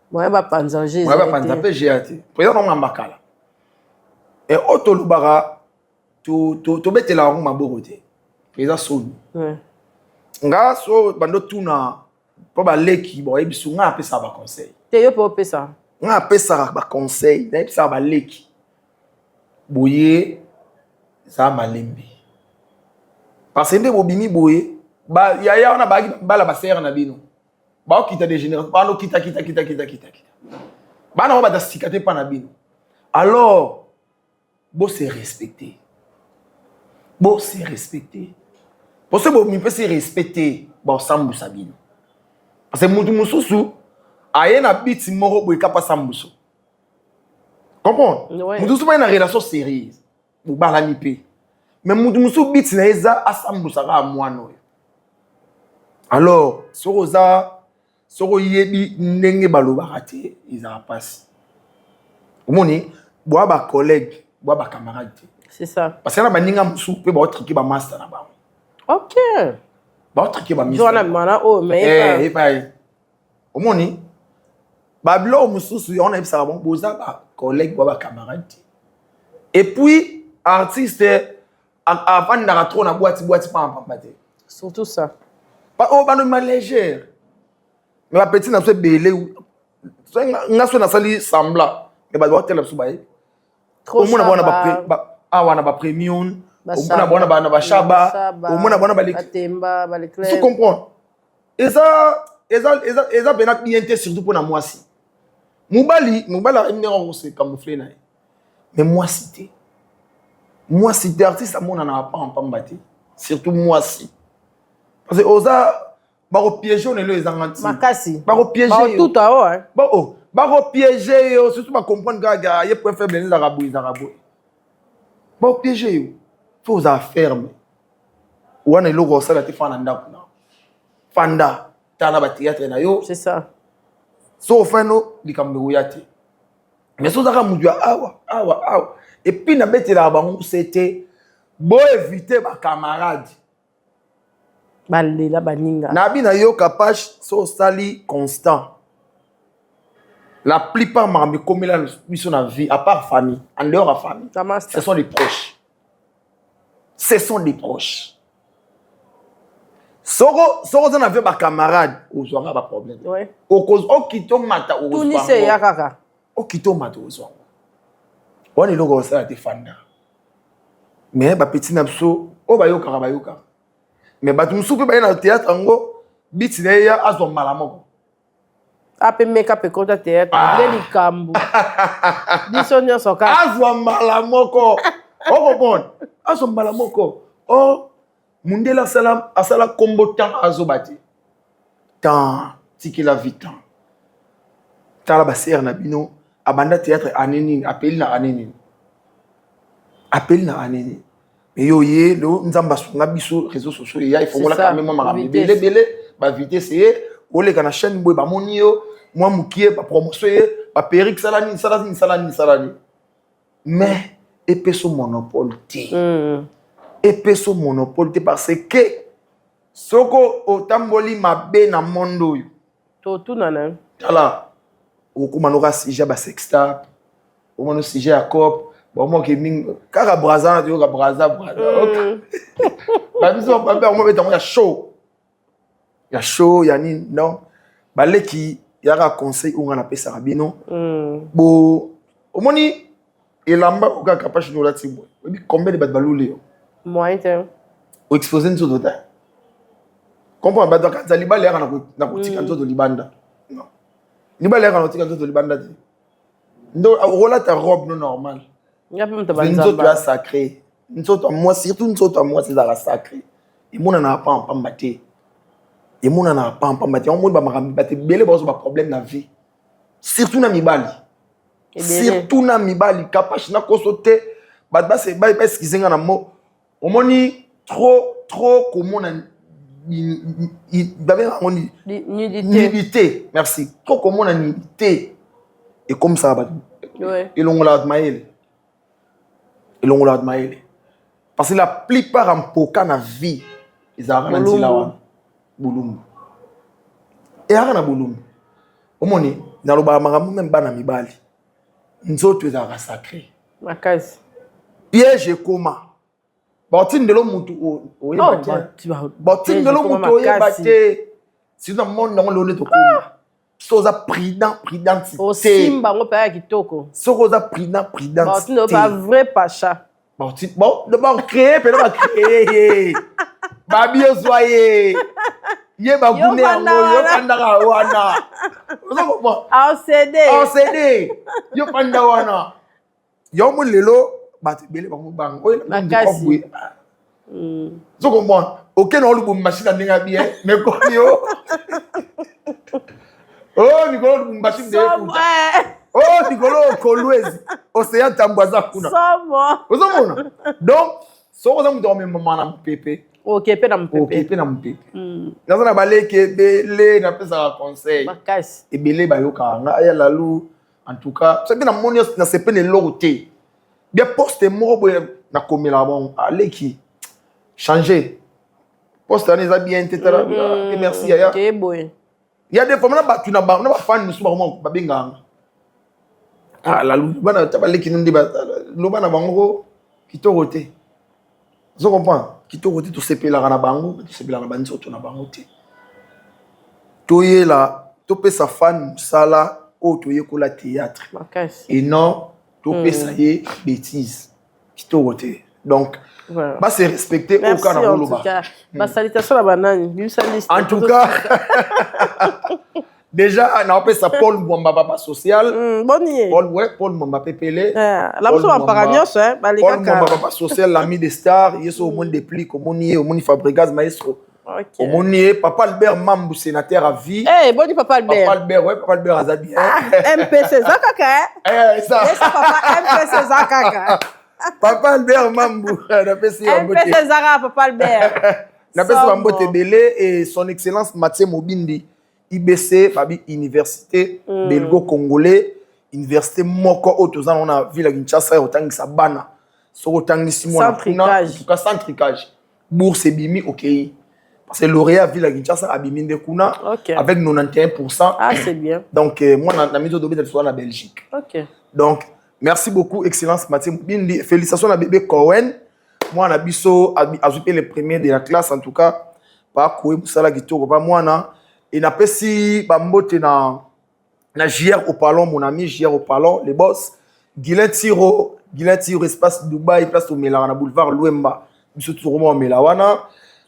Moi, je pense que j'ai été. Président, on a makala. Et auto lubara, tu bête la roue ma boroté. Président Sony. Nga so bando tuna po ba leki bo ebisu nga apesa ba conseil. Te yo po pesa. Nga apesa ba conseil, na epesa ba leki. Boye za malembi. Parce que bo bimi boye ba ya ona ba bala ba serre na bino. Ba okita dégénérer, ba no kita. Ba na ba da sikate pa na bino. Alors bo se respecter. Parce que vous pouvez respecter Sambu Sabino. Parce que Moutou Moussou, a une habitude moro pour capable Sambuso. Comprends? Moutou Moussou a une relation sérieuse. Vous balani pe. Mais Moutou Moussou bit na eza a Sambusa à moi no. Alors, soro yebi ndenge baloba raté, ils a passé. Omoni, bois ba collègue, bois ba camarade. C'est ça. Parce que na baninga Moussou pe ba triquer ba master na ba. OK. Ba triquer ba master. Joana mana oh mais Omoni, Bablo Moussou, on a eu ça bon, boza ba collègue, bois ba camarade. Et puis artiste avant na trop na boîte pas en pamate. Surtout ça. Pas oh ba no légère. Mais ma petite n'a pas belé ou n'a pas sali sembla. Mais ba doit telle subaye. Trop ça. Wana ba premium. Au mona bona ba na shaba. Au mona bona ba temba ba le clair. Tu comprends? Et ça bena cliente surtout pour na moi si. Mubali a une erreur c'est camoufler na. Mais moi si t'es artiste à mon n'a pas en pambati. Surtout moi si. Parce que oza ba piéger on les anganti. Makasi. Ba piéger. Ba tout à haut hein. Ba piéger surtout ba comprendre gaga y point faible les arabou. Ba piéger faut za ferme. Wana logo ça la te fana ndakuna. Fanda tana ba théâtre na yo. C'est ça. So fano likambe yati. Mais so zaka mudia awa. Et puis na bete la bango c'était bo éviter ba camarade. Balela baninga. Nabi na yo capache so sali constant. La plupart me comme là mission na vie à part famille, en dehors de famille. Ce sont des proches. Soro on avait ba camarade, on aura pas problème. Ouais. Au cause au kito mata au. Tout ni c'est ya kaka. Au kito mata au zo. On est logo ça te fanda. Mais ba petit napso, o ba yo kaka. Mais batu musupe ba na théâtre ngo biti na ya azo malamoko. Ape make up konta théâtre ndeli kambu. Disonyo soka. Azo malamoko. O bon. Azo malamoko. Oh mundela salam asala kombo temps azo bati. Temps tiki la vitan. Tala ba ser na bino abanda théâtre aneni appel na aneni. Mais yo ye lo nzamba sunga biso réseaux sociaux ya il faut la quand même marambe belé ba vitesse o le kana chaîne boy ba monio moi mukie ba promotion ba perique salani mais epeso monopole parce que soko otamboli mabe na mondo yo to tout nana ala o kuma no sujet ba sextap o mono sujet à cop bon que ming kaka braza tu ka braza ba biso ba ba mo beta mo ya show ya ni non ba leki ya ka conseil unga na pesa rabino bo omoni elamba o ka capable no lati bo bi combien de bat balule moyen o exposer nzo dota comprends ba do ka zaliba le na ko tika nzo do libanda non libala le ka no tika nzo do libanda ndo rola ta robe non normal. Nous sommes sacrés. Nous sommes moi, surtout nous sommes moi, c'est la sacré. Et mon n'a pas en pambaté. On monde va belé problème na vie. Surtout na mibali. Surtout na mibali capache na kosote ba c'est ba parce qu'ils na mo. On moni trop comment nudité. Merci. Trop comment on nudité. Et comme ça ba. Ouais. Et l'on l'a admiré. Parce que la plupart en poka na vie, ils ont un là Boulumbu. Et à Boulumbu. Au moni, dans le bas même pas na mibali. Nous autres ils ont sacré. Ma case. Piège coma. Botin de l'homme au botin de l'homme au yebate. Si dans le monde dans l'honnête au coma. Soza prudent. Au simba ngo pa kitoko. Soza prudent. Bon, tu n'as pas vrai pacha. Bon, de créer, peut pas créer. Babi soyez. Ye ba gune yo pandara wana. En CD. Yo panda wana. Yo mo lelo ba te bele ba mo bang. O Makasi. So comment Ok, non, le machine a bien, mais comme yo. Oh, Nicolas, le machine de Fouta. Oh, Nicolas, Kolwezi. Océan Tambaza Kuna. Somo. Vous avez donc, si vous avez dormi maman na pépé. Ok, pe na mpépé. Ok, pe na mpépé. Dans un balai qui est belé, na pesa un conseil. Makasi. Et belé ba yo kanga ya lalou. En tout cas, c'est bien na moni na sepe ne loroté. Bien poste mo na komela bon, allez qui changer. Poste na za bien tetara. Merci ya. Ok, boy. Il y a des fois na tu na ba na fan musu ba mo ba benga. Ah la lou bana tabale ki ndi ba lo bana bango kitoroté. Vous comprenez? Kitoroté to sepela na bango, to sepela na banzo to na bango te. Toye la, to pe sa fan sala o toye ko la théâtre. Makasi. Et non, to pe sa ye bêtise. Kitoroté. Donc bah c'est respecter au cas en tout cas. Bah salutation à banane. En tout cas, déjà on appelle ça Paul Mwamba papa social. Bonnier. Paul Mwamba pépélé. La personne en paragnos hein, Paul Mwamba papa social l'ami des stars, il est au monde des plis comme on y est au monde Fabregas maestro. Au monde y est papa Albert Mambu sénateur à vie. Eh bonne papa Albert. Papa Albert ouais papa Albert Azabi. MPC Zakaka. Ça. Papa MPC Zakaka. Papa Albert Mambu, MPC Zara papa Albert. N'appelle ça Mambote Belé et son excellence Mathieu Mobindi. IBC, Fabi Université, Belgo-Congolais, Université Moko, Otozan, on a vu la Kinshasa, autant sa bana. So autant que 6 mois. Centricage. En tout cas, centricage. Bourse et Bimi, ok. Parce que lauréat vu la Kinshasa, Abimi de Kuna, avec 91%. Ah, c'est bien. Donc, moi, on a mis au domaine de la Belgique. Ok. Donc, merci beaucoup, Excellence Mathieu Mobindi. Félicitations à bébé Cohen. Moi, on a biso, ajouté les premiers de la classe, en tout cas. Pas Koué Moussala Gito, pas moi, non. Et n'a pas si bambote na JR au Palon, mon ami JR au Palon, les boss. Guilain Tiro, espace Dubaï, place au Melawana boulevard Louemba. Monsieur Tourouma au Melawana.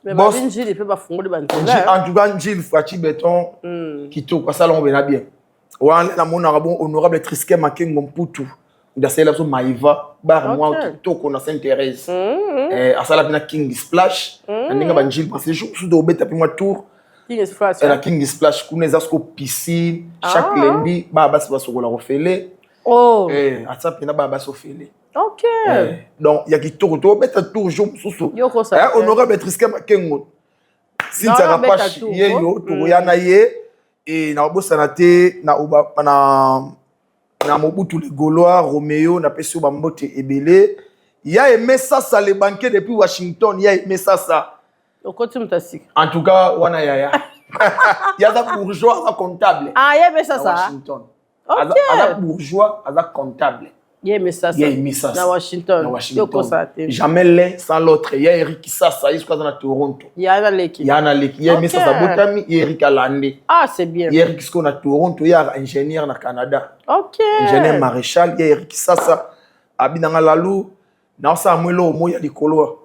Mais boss, Gilles, il peut pas fondre de banque. En tout cas, Gilles Fati Béton, qui tout, quoi ça, là, on verra bien. Ouais, là, mon arabon honorable Trisке Makengo Mputu. Il a fait la Maïva, bar moi, tout, qu'on a Sainte-Thérèse. À ça, là, King Splash. On a Gilles, parce que je suis au bête, puis moi, tour. King Splash. La King Splash, qu'on est à piscine, chaque lundi, bah, c'est pas ce qu'on a refait. Oh. À ça, puis bah, c'est fait. Ok. Donc, il y a qui tourne, toujours, sous. Yoko ça. Honorable Trisque Makengo. Si tu as pas chié, tu as et na obo sanate na Mobutu les Gaulois, Roméo, na Pesio Bambote Ebele. Il a aimé ça, les banquiers depuis Washington, il a aimé ça. En tout cas, wana yaya. Il y a des bourgeois, des comptables. Ah, il y a aimé ça. Washington. Ok. Il y a des bourgeois, des comptables. Il y a aimé ça. Il y a aimé ça. Dans Washington. Jamais l'un sans l'autre. Il y a Eric Sassa, il est dans Toronto. Il y a l'équipe. Il y a l'équipe. Il y a aimé ça, Botami, il y a Eric Alande. Ah, c'est bien. Il y a Eric Sco à Toronto, il y a ingénieur au Canada. Ok. Ingénieur maréchal, il y a Eric Sassa. Abidanga Lalou, dans sa moelo, il y a des colois.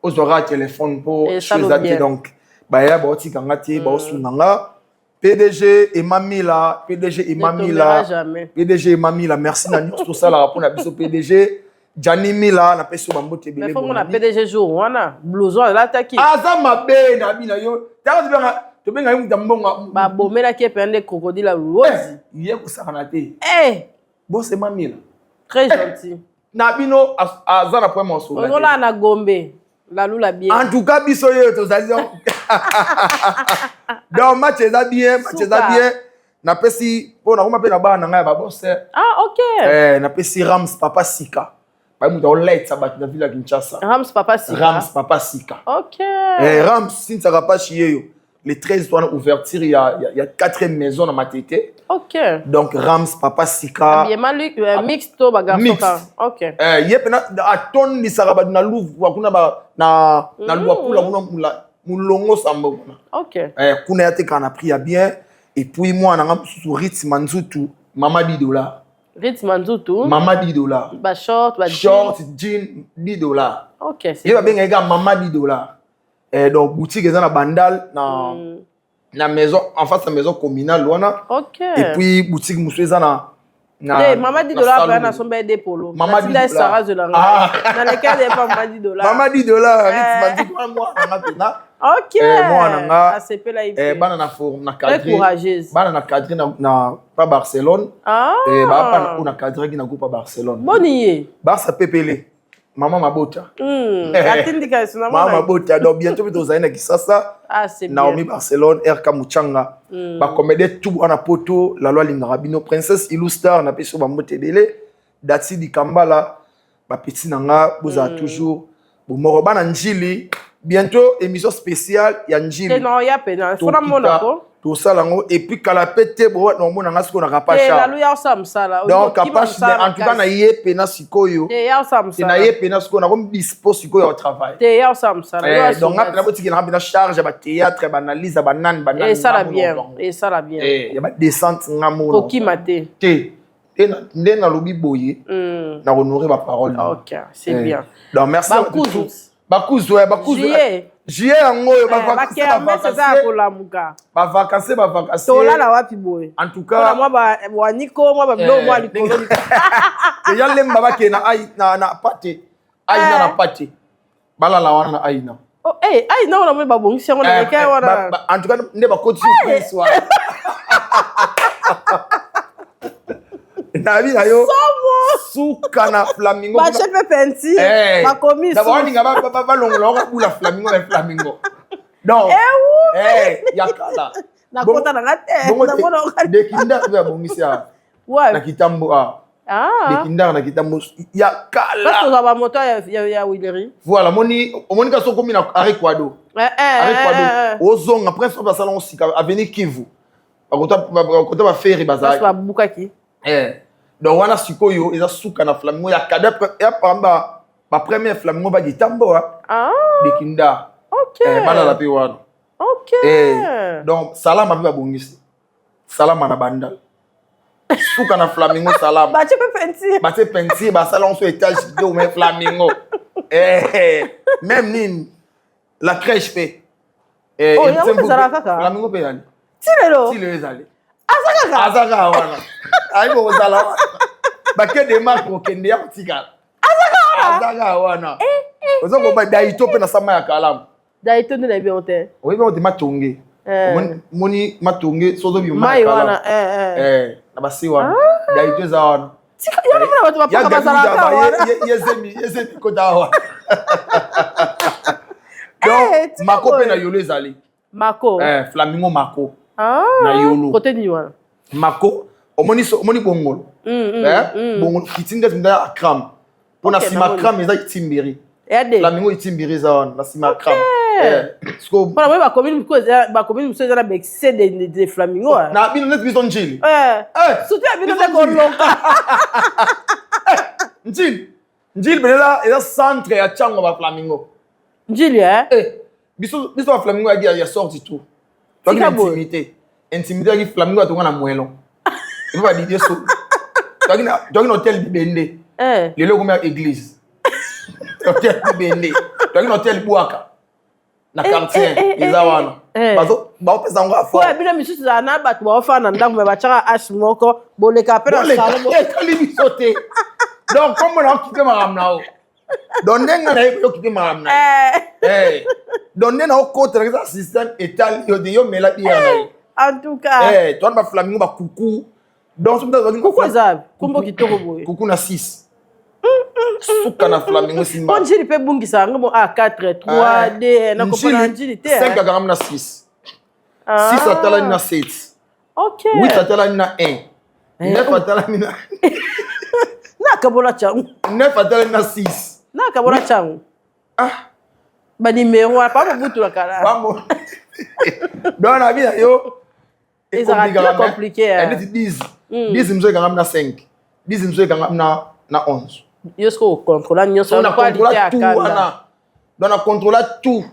Aux aura téléphone pour choses donc. Bah, il y a Boti Kangati, Baosunanga. PDG et Mamila, PDG et Mamila, PDG et Mamila, merci Nani, tout ça là pour la biso PDG, Gianni Mila, la personne Bambote Belé. Mais faut qu'on a PDG jour, on a blouson là t'aki. Ah ça m'a bien, Nabina yo. Tu bien un dambonga. Bah bon, mais là qui est plein de crocodiles rose. Il y a que ça ranaté. Eh, bon c'est Mamila. Très gentil. Nabino azana point mon solo. On a na Gombe. La lula bien. En tout cas, biso yo to zali. Donc match est bien, na pesi po na kuma pe na ba na ngai ba boss. Ah OK. Na pesi Rams Papa Sika. Ba mu da light sabat na villa Kinshasa. Rams Papa Sika. Rams Papa Sika. OK. Rams sin ça pas chier yo. Les 13 doivent ouverture, il y a 4 maisons dans ma tête. OK. Donc Rams Papa Sika. Bien Malik mixto bagarre. OK. Yep na aton ni saraba na Louvre kuna ba na Luapula kuna mulongo sambo. OK. Kuna yate kana pris bien et puis moi na ngam rythme manzutu mama $10. Rythme manzutu. Mama $10. Ba short, ba jean $10. OK, c'est. Il va bien ga mama $10. Donc boutique est dans la bandale na maison en face de la maison communale loana. OK. Et puis boutique musueza na Maman $10 après na sombe des polo. Maman $10 Sarah de la. Dans lequel il pas Maman $10. Maman $10 rythme manzutu moi na Ok. Moi nanga ACP la IP. bana na forme na Très cadre. courageuse. Bana na cadre na pas Barcelone. Ah. Bana na cadre qui na groupe à Barcelone. Boniye. Barça pepele. Maman Mabota. Atindika sina Maman Mabota donc bientôt bientôt zaina kisasa. Ah c'est bien. Naomi Barcelone RK Muchanga. Ba comédie tout ana poto la loi lingarabino princesse Illustar na peso ba motedele. Dati di Kambala ba petit nanga boza toujours bomoro bana njili bientôt émission spéciale ya njili. Non ya pena fona mona ko. Tout ça lango et puis kalapete bo no mona nga siko na kapacha. La lu ya samsala. Donc kapacha en tout cas na ye pena sikoyo. Ya samsala. Na ye pena siko na comme dispose sikoyo au travail. Te ya samsala. Donc na botiki na bina charge ba théâtre ba analyse ba nan. Et ça la bien. Et ça la bien. Ya ba descente ngamo. Koki mate. Te nde na lobi boye. Na honorer ba parole. OK, c'est bien. Donc merci à tous. Bakuzu Jie yango yo ba vacances ba vacances tola la wapi boy en tout cas moi ba waniko moi ba bilo moi likolo ya lemba ba ke na ai na pate ai na pate bala la wana ai na oh ai na wana ba bongisi yango na kai wana en tout cas ne ba koti prince wa na vida yo suka na flamingo ba chef penti ba commis d'abord ninga ba longolo ko la flamingo na flamingo donc ya kala na kota na ngate na mona de kinda ba bongisia na kitambo de kinda na kitambo ya kala parce que ba moto ya Willery voilà moni ka soko mina arekwado ozonga après ça ba salon sika avenue Kivu bakota ba ferry bazaki ba bukaki donc wana sikoyo eza suka na flamingo ya kada ya pamba ba premier flamingo ba gitambo de kinda bana la pe wana donc salama pe ba bongisi salama na bandal suka na flamingo salama ba te penti ba salon sur étage de mais flamingo même nin la crèche fait flamingo pe yani tilelo ezali azaka wana ayibo kozala wana bake de marque okende ya kotikala azaka wana oza koba daito mpe na sama ya kalamu daito nde na yebi yango te oyebi yango te matonge moni matonge sozobima ya kalamu na basi wana daito eza wana yezemi kota wana donc mako mpe na yolo ezali mako flamingo mako na yolo kote ni wana mako omoni bongolo bongolo kitinde tunda akram pona sima kram eza itimbiri flamingo itimbiri eza wana na sima kram pona moi ba commune muso eza na excès de flamingo na bino net biso njili surtout ya bino te koloka njili beneza eza centre ya chango ba flamingo njili biso ba flamingo ya sorti tout toki na intimité yaki flamingo atonga na mwelo epo badidie so toki na hotel bibende lelo komi ya église hotel bibende toki na hotel bwaka na quartier eza wana baopesa yango afo oyo bino misusu ezala na bato baofana na ndako me batiaka ashe moko boleka mpe na salotali biso te donc kombo na okipe makambo na o donc ndenge na ye okipe makambo na ye donc nde na okotelaka eza système etali yo de yo mela biya na ye en tout cas toi ba flamingo ba kuku donc somme dans kuku za kumbo kitoko boye kuku na 6 suka na flamingo simba on njili pe bungisa ngo a 4 3 2 na kopona njili te 5 akanga na 6 6 atala na 7 OK 8 atala na 1 9 atala na na kabola changu 9 atala na 6 na kabola changu ba numéro pa butu la kala bambo donc na vida yo c'est compliqué elle dit 10 mzo kanga na 5 10 mzo kanga na 11 yosko contrôler nyoso na contrôler tout wana donc na contrôler tout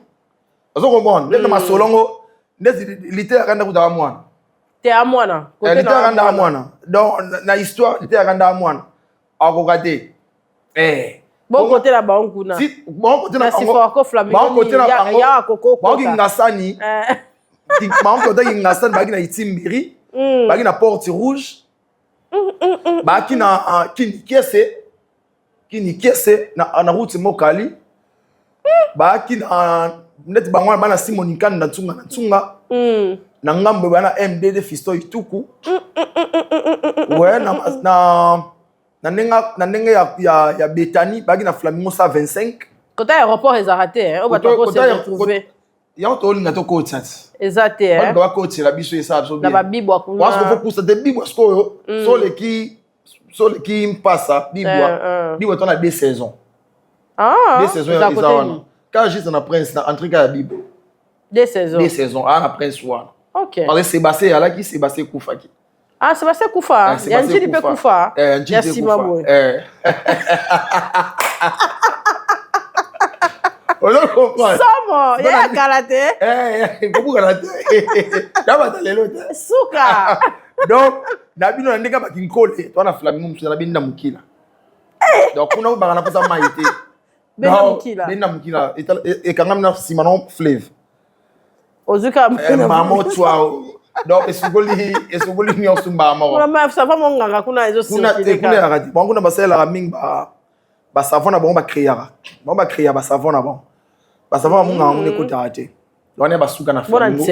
ozo comprendre le ma solongo ndezi lité akanda kuta mwana te amwana côté na akanda mwana donc na histoire lité akanda mwana akokate bon côté la bankuna si bon côté na bango flamingo bon côté na bango ya koko bango ngasani bango côté ngasani bagi na itimbiri bagi na porte rouge baki na kini kese na route mokali baki na net bango bana Simon Kan na tsunga na ngambo bana MDD Fisto Ituku ouais na nenga ya Betani bagi na Flamingo 125 côté aéroport ils arrêté on va trop se retrouver ya to linga to coach sat exacté on doit coach la biso esa so bien na bibo kuna parce que faut pousser des bibo sko so le qui passa bibo to na 2 saisons 2 saisons ils quand juste na prince na entrer ka bibo 2 saisons na prince one OK parce que Sébastien ala qui Sébastien Koufaki Sébastien Koufa il y a un petit peu Koufa il y a Simabou Somo, il y a karaté. Comment karaté? D'abord lelo. Suka. Donc, nabino na ndeka bakinkole, toi na Flamingo msana binda mukila. Donc kuna ubanga na posa maite. Binda mukila. Binda mukila. Et quand même na simano flave. Ozuka mamo twa. Donc esugoli ni osumba mama. Kuna ma ça va monganga kuna ezo kuna yakati. Bon kuna basela la minga ba savon na bon ba créer. Bon ba créer ba savon na bon. Ba savon munga ngune kutate. Wana basuka na Flamingo.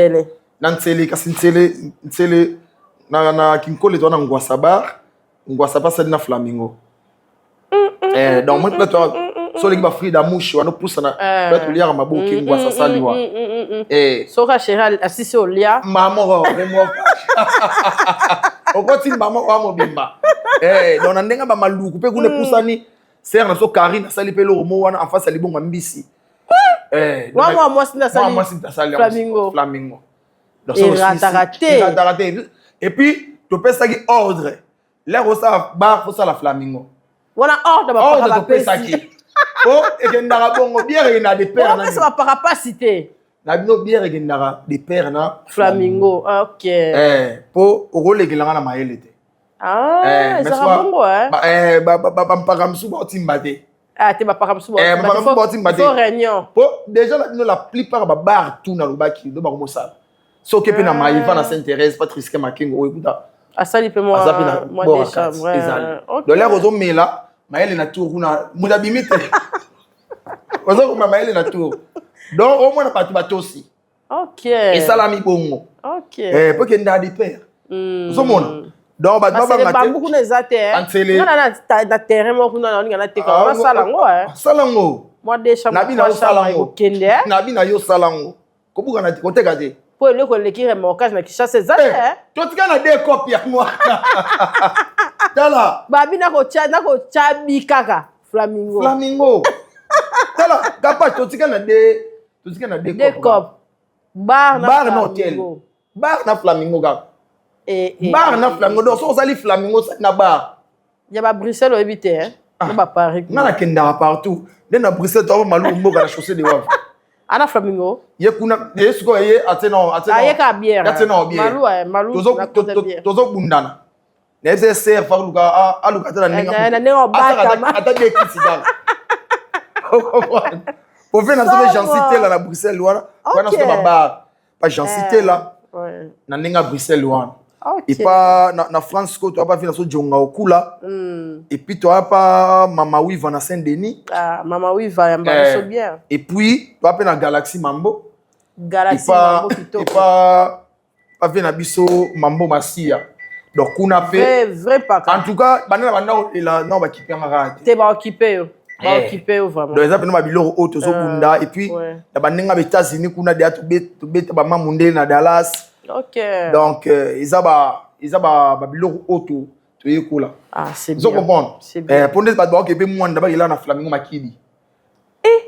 Bona Ntsele kasi ntsele na kinkole tona ngwasa bar sali na Flamingo. Donc moi toi so les ba Frida Mouche wana poussa na peut liara maboki ngwasa saliwa. Soka Cheral assisi olia. Maman remo. Okoti maman wa mobimba. Donc na ndenga ba maluku pe kune poussa ni ser na so Karine sali pe lo mo wana en face ali bonga mbisi. Moi c'est Flamingo. Donc raté. Et puis tu peux ça qui ordre. Là où ça bar faut ça la Flamingo. Voilà ordre ba pas qui. Oh et que ndara bongo bière il a des pères na. Ça va pas capacité. Na bino bière et ndara des pères na Flamingo. OK. Pour rôle que la na maelete. Ça va bongo ba mpaka msuba otimbate. Tu vas pas faut réunion. Déjà la plupart ba bar tout na lobaki do ba ko mosala. So que pe na Maïva na Sainte-Thérèse Patrice Makingo écoute. Asali pe moi des chambres. De l'air aux hommes là, Maël na tour na muda bimite. Aux hommes Maël na tour. Donc au moins na pas bateau aussi. OK. Et ça la mi bongo. OK. Pour que nda des pères. Zo mona. Donc ba beaucoup les athées. Na terrain mo kuna na te ka salango salango. Moi des chambres. Nabi na yo salango. Nabi na yo salango. Ko buka na koteka te. Pour le collectif remorquage na Kinshasa c'est ça toi tu as des copies à moi tala babi na ko chabi kaka Flamingo tala gapa tu as des cop bar na hotel bar na Flamingo ga bar na Flamingo donc so sali Flamingo na bar il y a ba Bruxelles éviter ba Paris na kenda partout na Bruxelles to malu mboka na chaussée de wave ana Flamingo ye kuna yesuko ye ateno ayeka bière ateno bière malu tozo bundana na ser fa luka aluka tena nenga ata de kisida pour faire na zone jancité là na Bruxelles wana so ba jancité là na nenga Bruxelles wana et pas na France ko tu pas fait na so jonga okula et puis tu pas Mama Wiva na Saint-Denis Mama Wiva ya mbaso bien et puis tu pas na Galaxy Mambo Mambo et pas fait na biso Mambo Masia donc on a fait vrai pas en tout cas banana banda non ba kiper ngara te ba occuper vraiment donc exemple na biloro auto zo bunda et puis na banenga ba États-Unis kuna dia to bet ba mamunde na Dallas. OK. Donc ils a ba biloko auto to yekula. C'est bien. Zo comprendre. C'est bien. Pour ne pas ba ke pe mwanda ba ila na Flamingo makidi.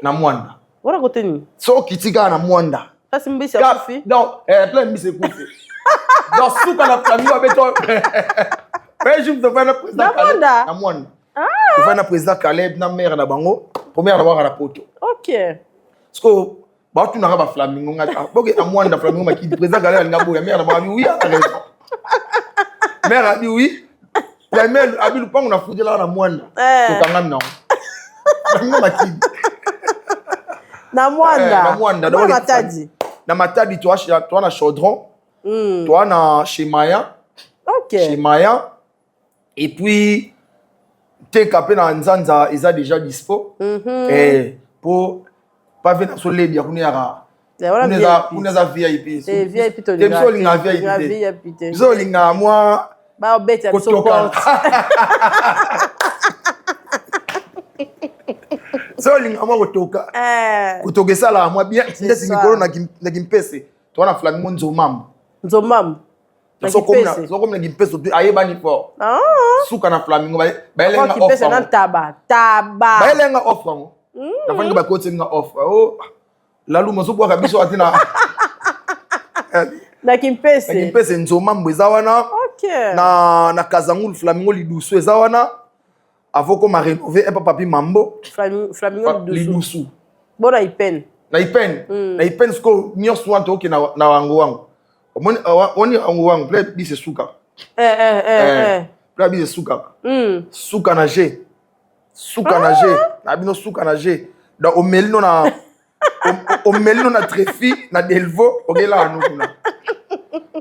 Na mwanda. Wala côté ni. So kitika na mwanda. Ça c'est mbisi ya kufi. Donc plein mbisi kufi. Donc souka na Flamingo beto. Mais je me devais na président Caleb. Na mwanda. Tu vas na président Caleb na mère na bango. Première na ba poto. OK. Parce que ba tu na ba Flamingo ngata boke na mwanda Flamingo makidi président Galera ngabo ya mère na ba oui a raison mère a dit oui la mère a dit le pango na fudela na mwanda to kanga na Flamingo makidi na mwanda na matadi na matadi toi na chaudron toi na chez Maya. OK chez Maya et puis te capé na Nzanza ils a déjà dispo et pour pas venir sur les dia kuna unaweza VIP. VIP to Temso linga VIP. Temso linga moi. Ba obeti ya support. So linga moi kotoka. Kotoka sala moi bien. Ndesi mikolo na gimpese. Twana flamingo nzomam. So comme na gimpese ayeba ni fort. Suka na flamingo baelenga offer. Na taba. Baelenga offer. Na fanga ba kote nga offer. Oh. Lalu mosubu akabiso atina. Na gimpese nzomam eza wana. Na Kazangul flamingo lidusu eza wana. Avoko ma rénové un peu papi mambo. Flamingo lidusu. Bona ipen. Na ipen sko nyos wanto oke na wangu. Oni wangu play bise suka. Play bise suka. Suka na G. Na bino suka na G. Da omelino na trefi na delvo ogela anukuna.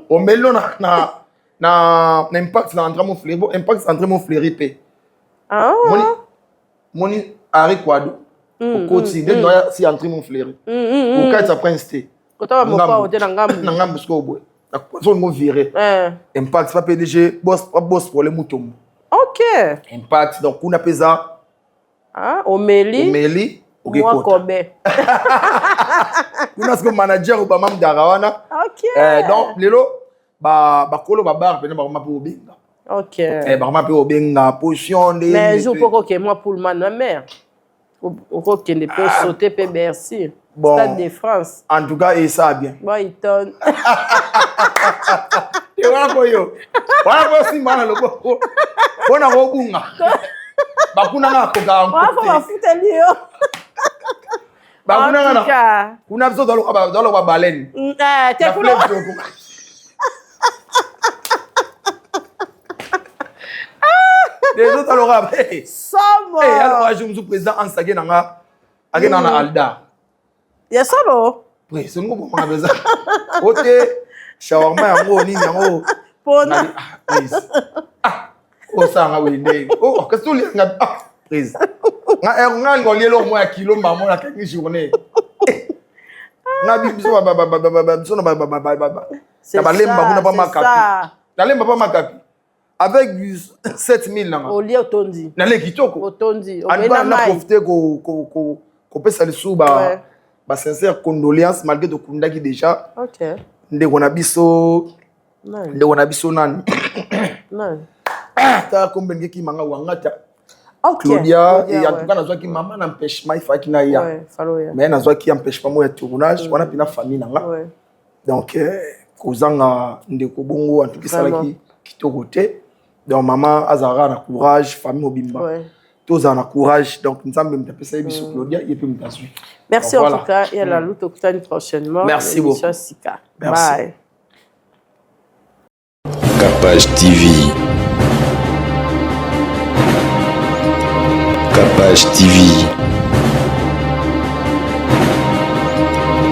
Omelino na impact na entramo fleury. Impact entramo fleury pe. Moni ari kwado. Okoti de doya si entramo fleury. Okata prince te. Kota mopa ote na ngambu. Na ngambu sko boy. Na zone mo viré. Impact pas PDG boss pour les moutons. OK. Impact donc kuna pesa. Omeli moi Kobe. Kuna sko manager ou ba mam darawana. OK. Donc lelo ba kolo ba bar pena ba mapo obenga. OK. Ba mapo obenga position de. Mais jour poko ke moi pour man na mère. Oko kende peut sauter pe Bercy. Bon, Stade de France. En tout cas, et ça bien. Bon, il tonne. Et voilà quoi yo. Voilà quoi si mal le bon. On a robunga. Bakuna nga koga. On va foutre lui. Bakuna nga. Kuna besoin dans le baleine. T'es cool. Les autres alors Somo. Eh alors je me suis président en sagé nanga. Agena na Alda. Ya solo. Oui, c'est nous pour beza. Ote shawarma yango nini yango. Pona. O sanga wende. Oh, qu'est-ce que tu nga prise. Nga ngolielo mo ya kilo mamo na kaki journée. Nga biso biso na ba. C'est ça. Na lemba pas makapi. Avec 7000 nanga. Au lieu otondi. Na le kitoko. Otondi. On a profité ko pesa le sou ba sincère condoléances malgré de kundaki déjà. OK. Ndeko na biso nani. Non. Ta kombenge ki manga wangata. OK. Claudia et en tout cas nazwa ki maman n'empêchement il faut qu'il na ya. Ouais, falo ya. Mais nazwa ki empêchement mo ya tournage, on a pina famille nanga. Ouais. Donc kozanga ndeko bongo en tout cas ça qui kitoko te. Donc maman azara na courage, famille mobimba. Ouais. Tous en courage. Donc nous avons appelé Biso Claudia et puis nous. Merci en tout cas et à la lutte au prochainement. Merci beaucoup. Merci. Bye. Capage TV. Capage TV.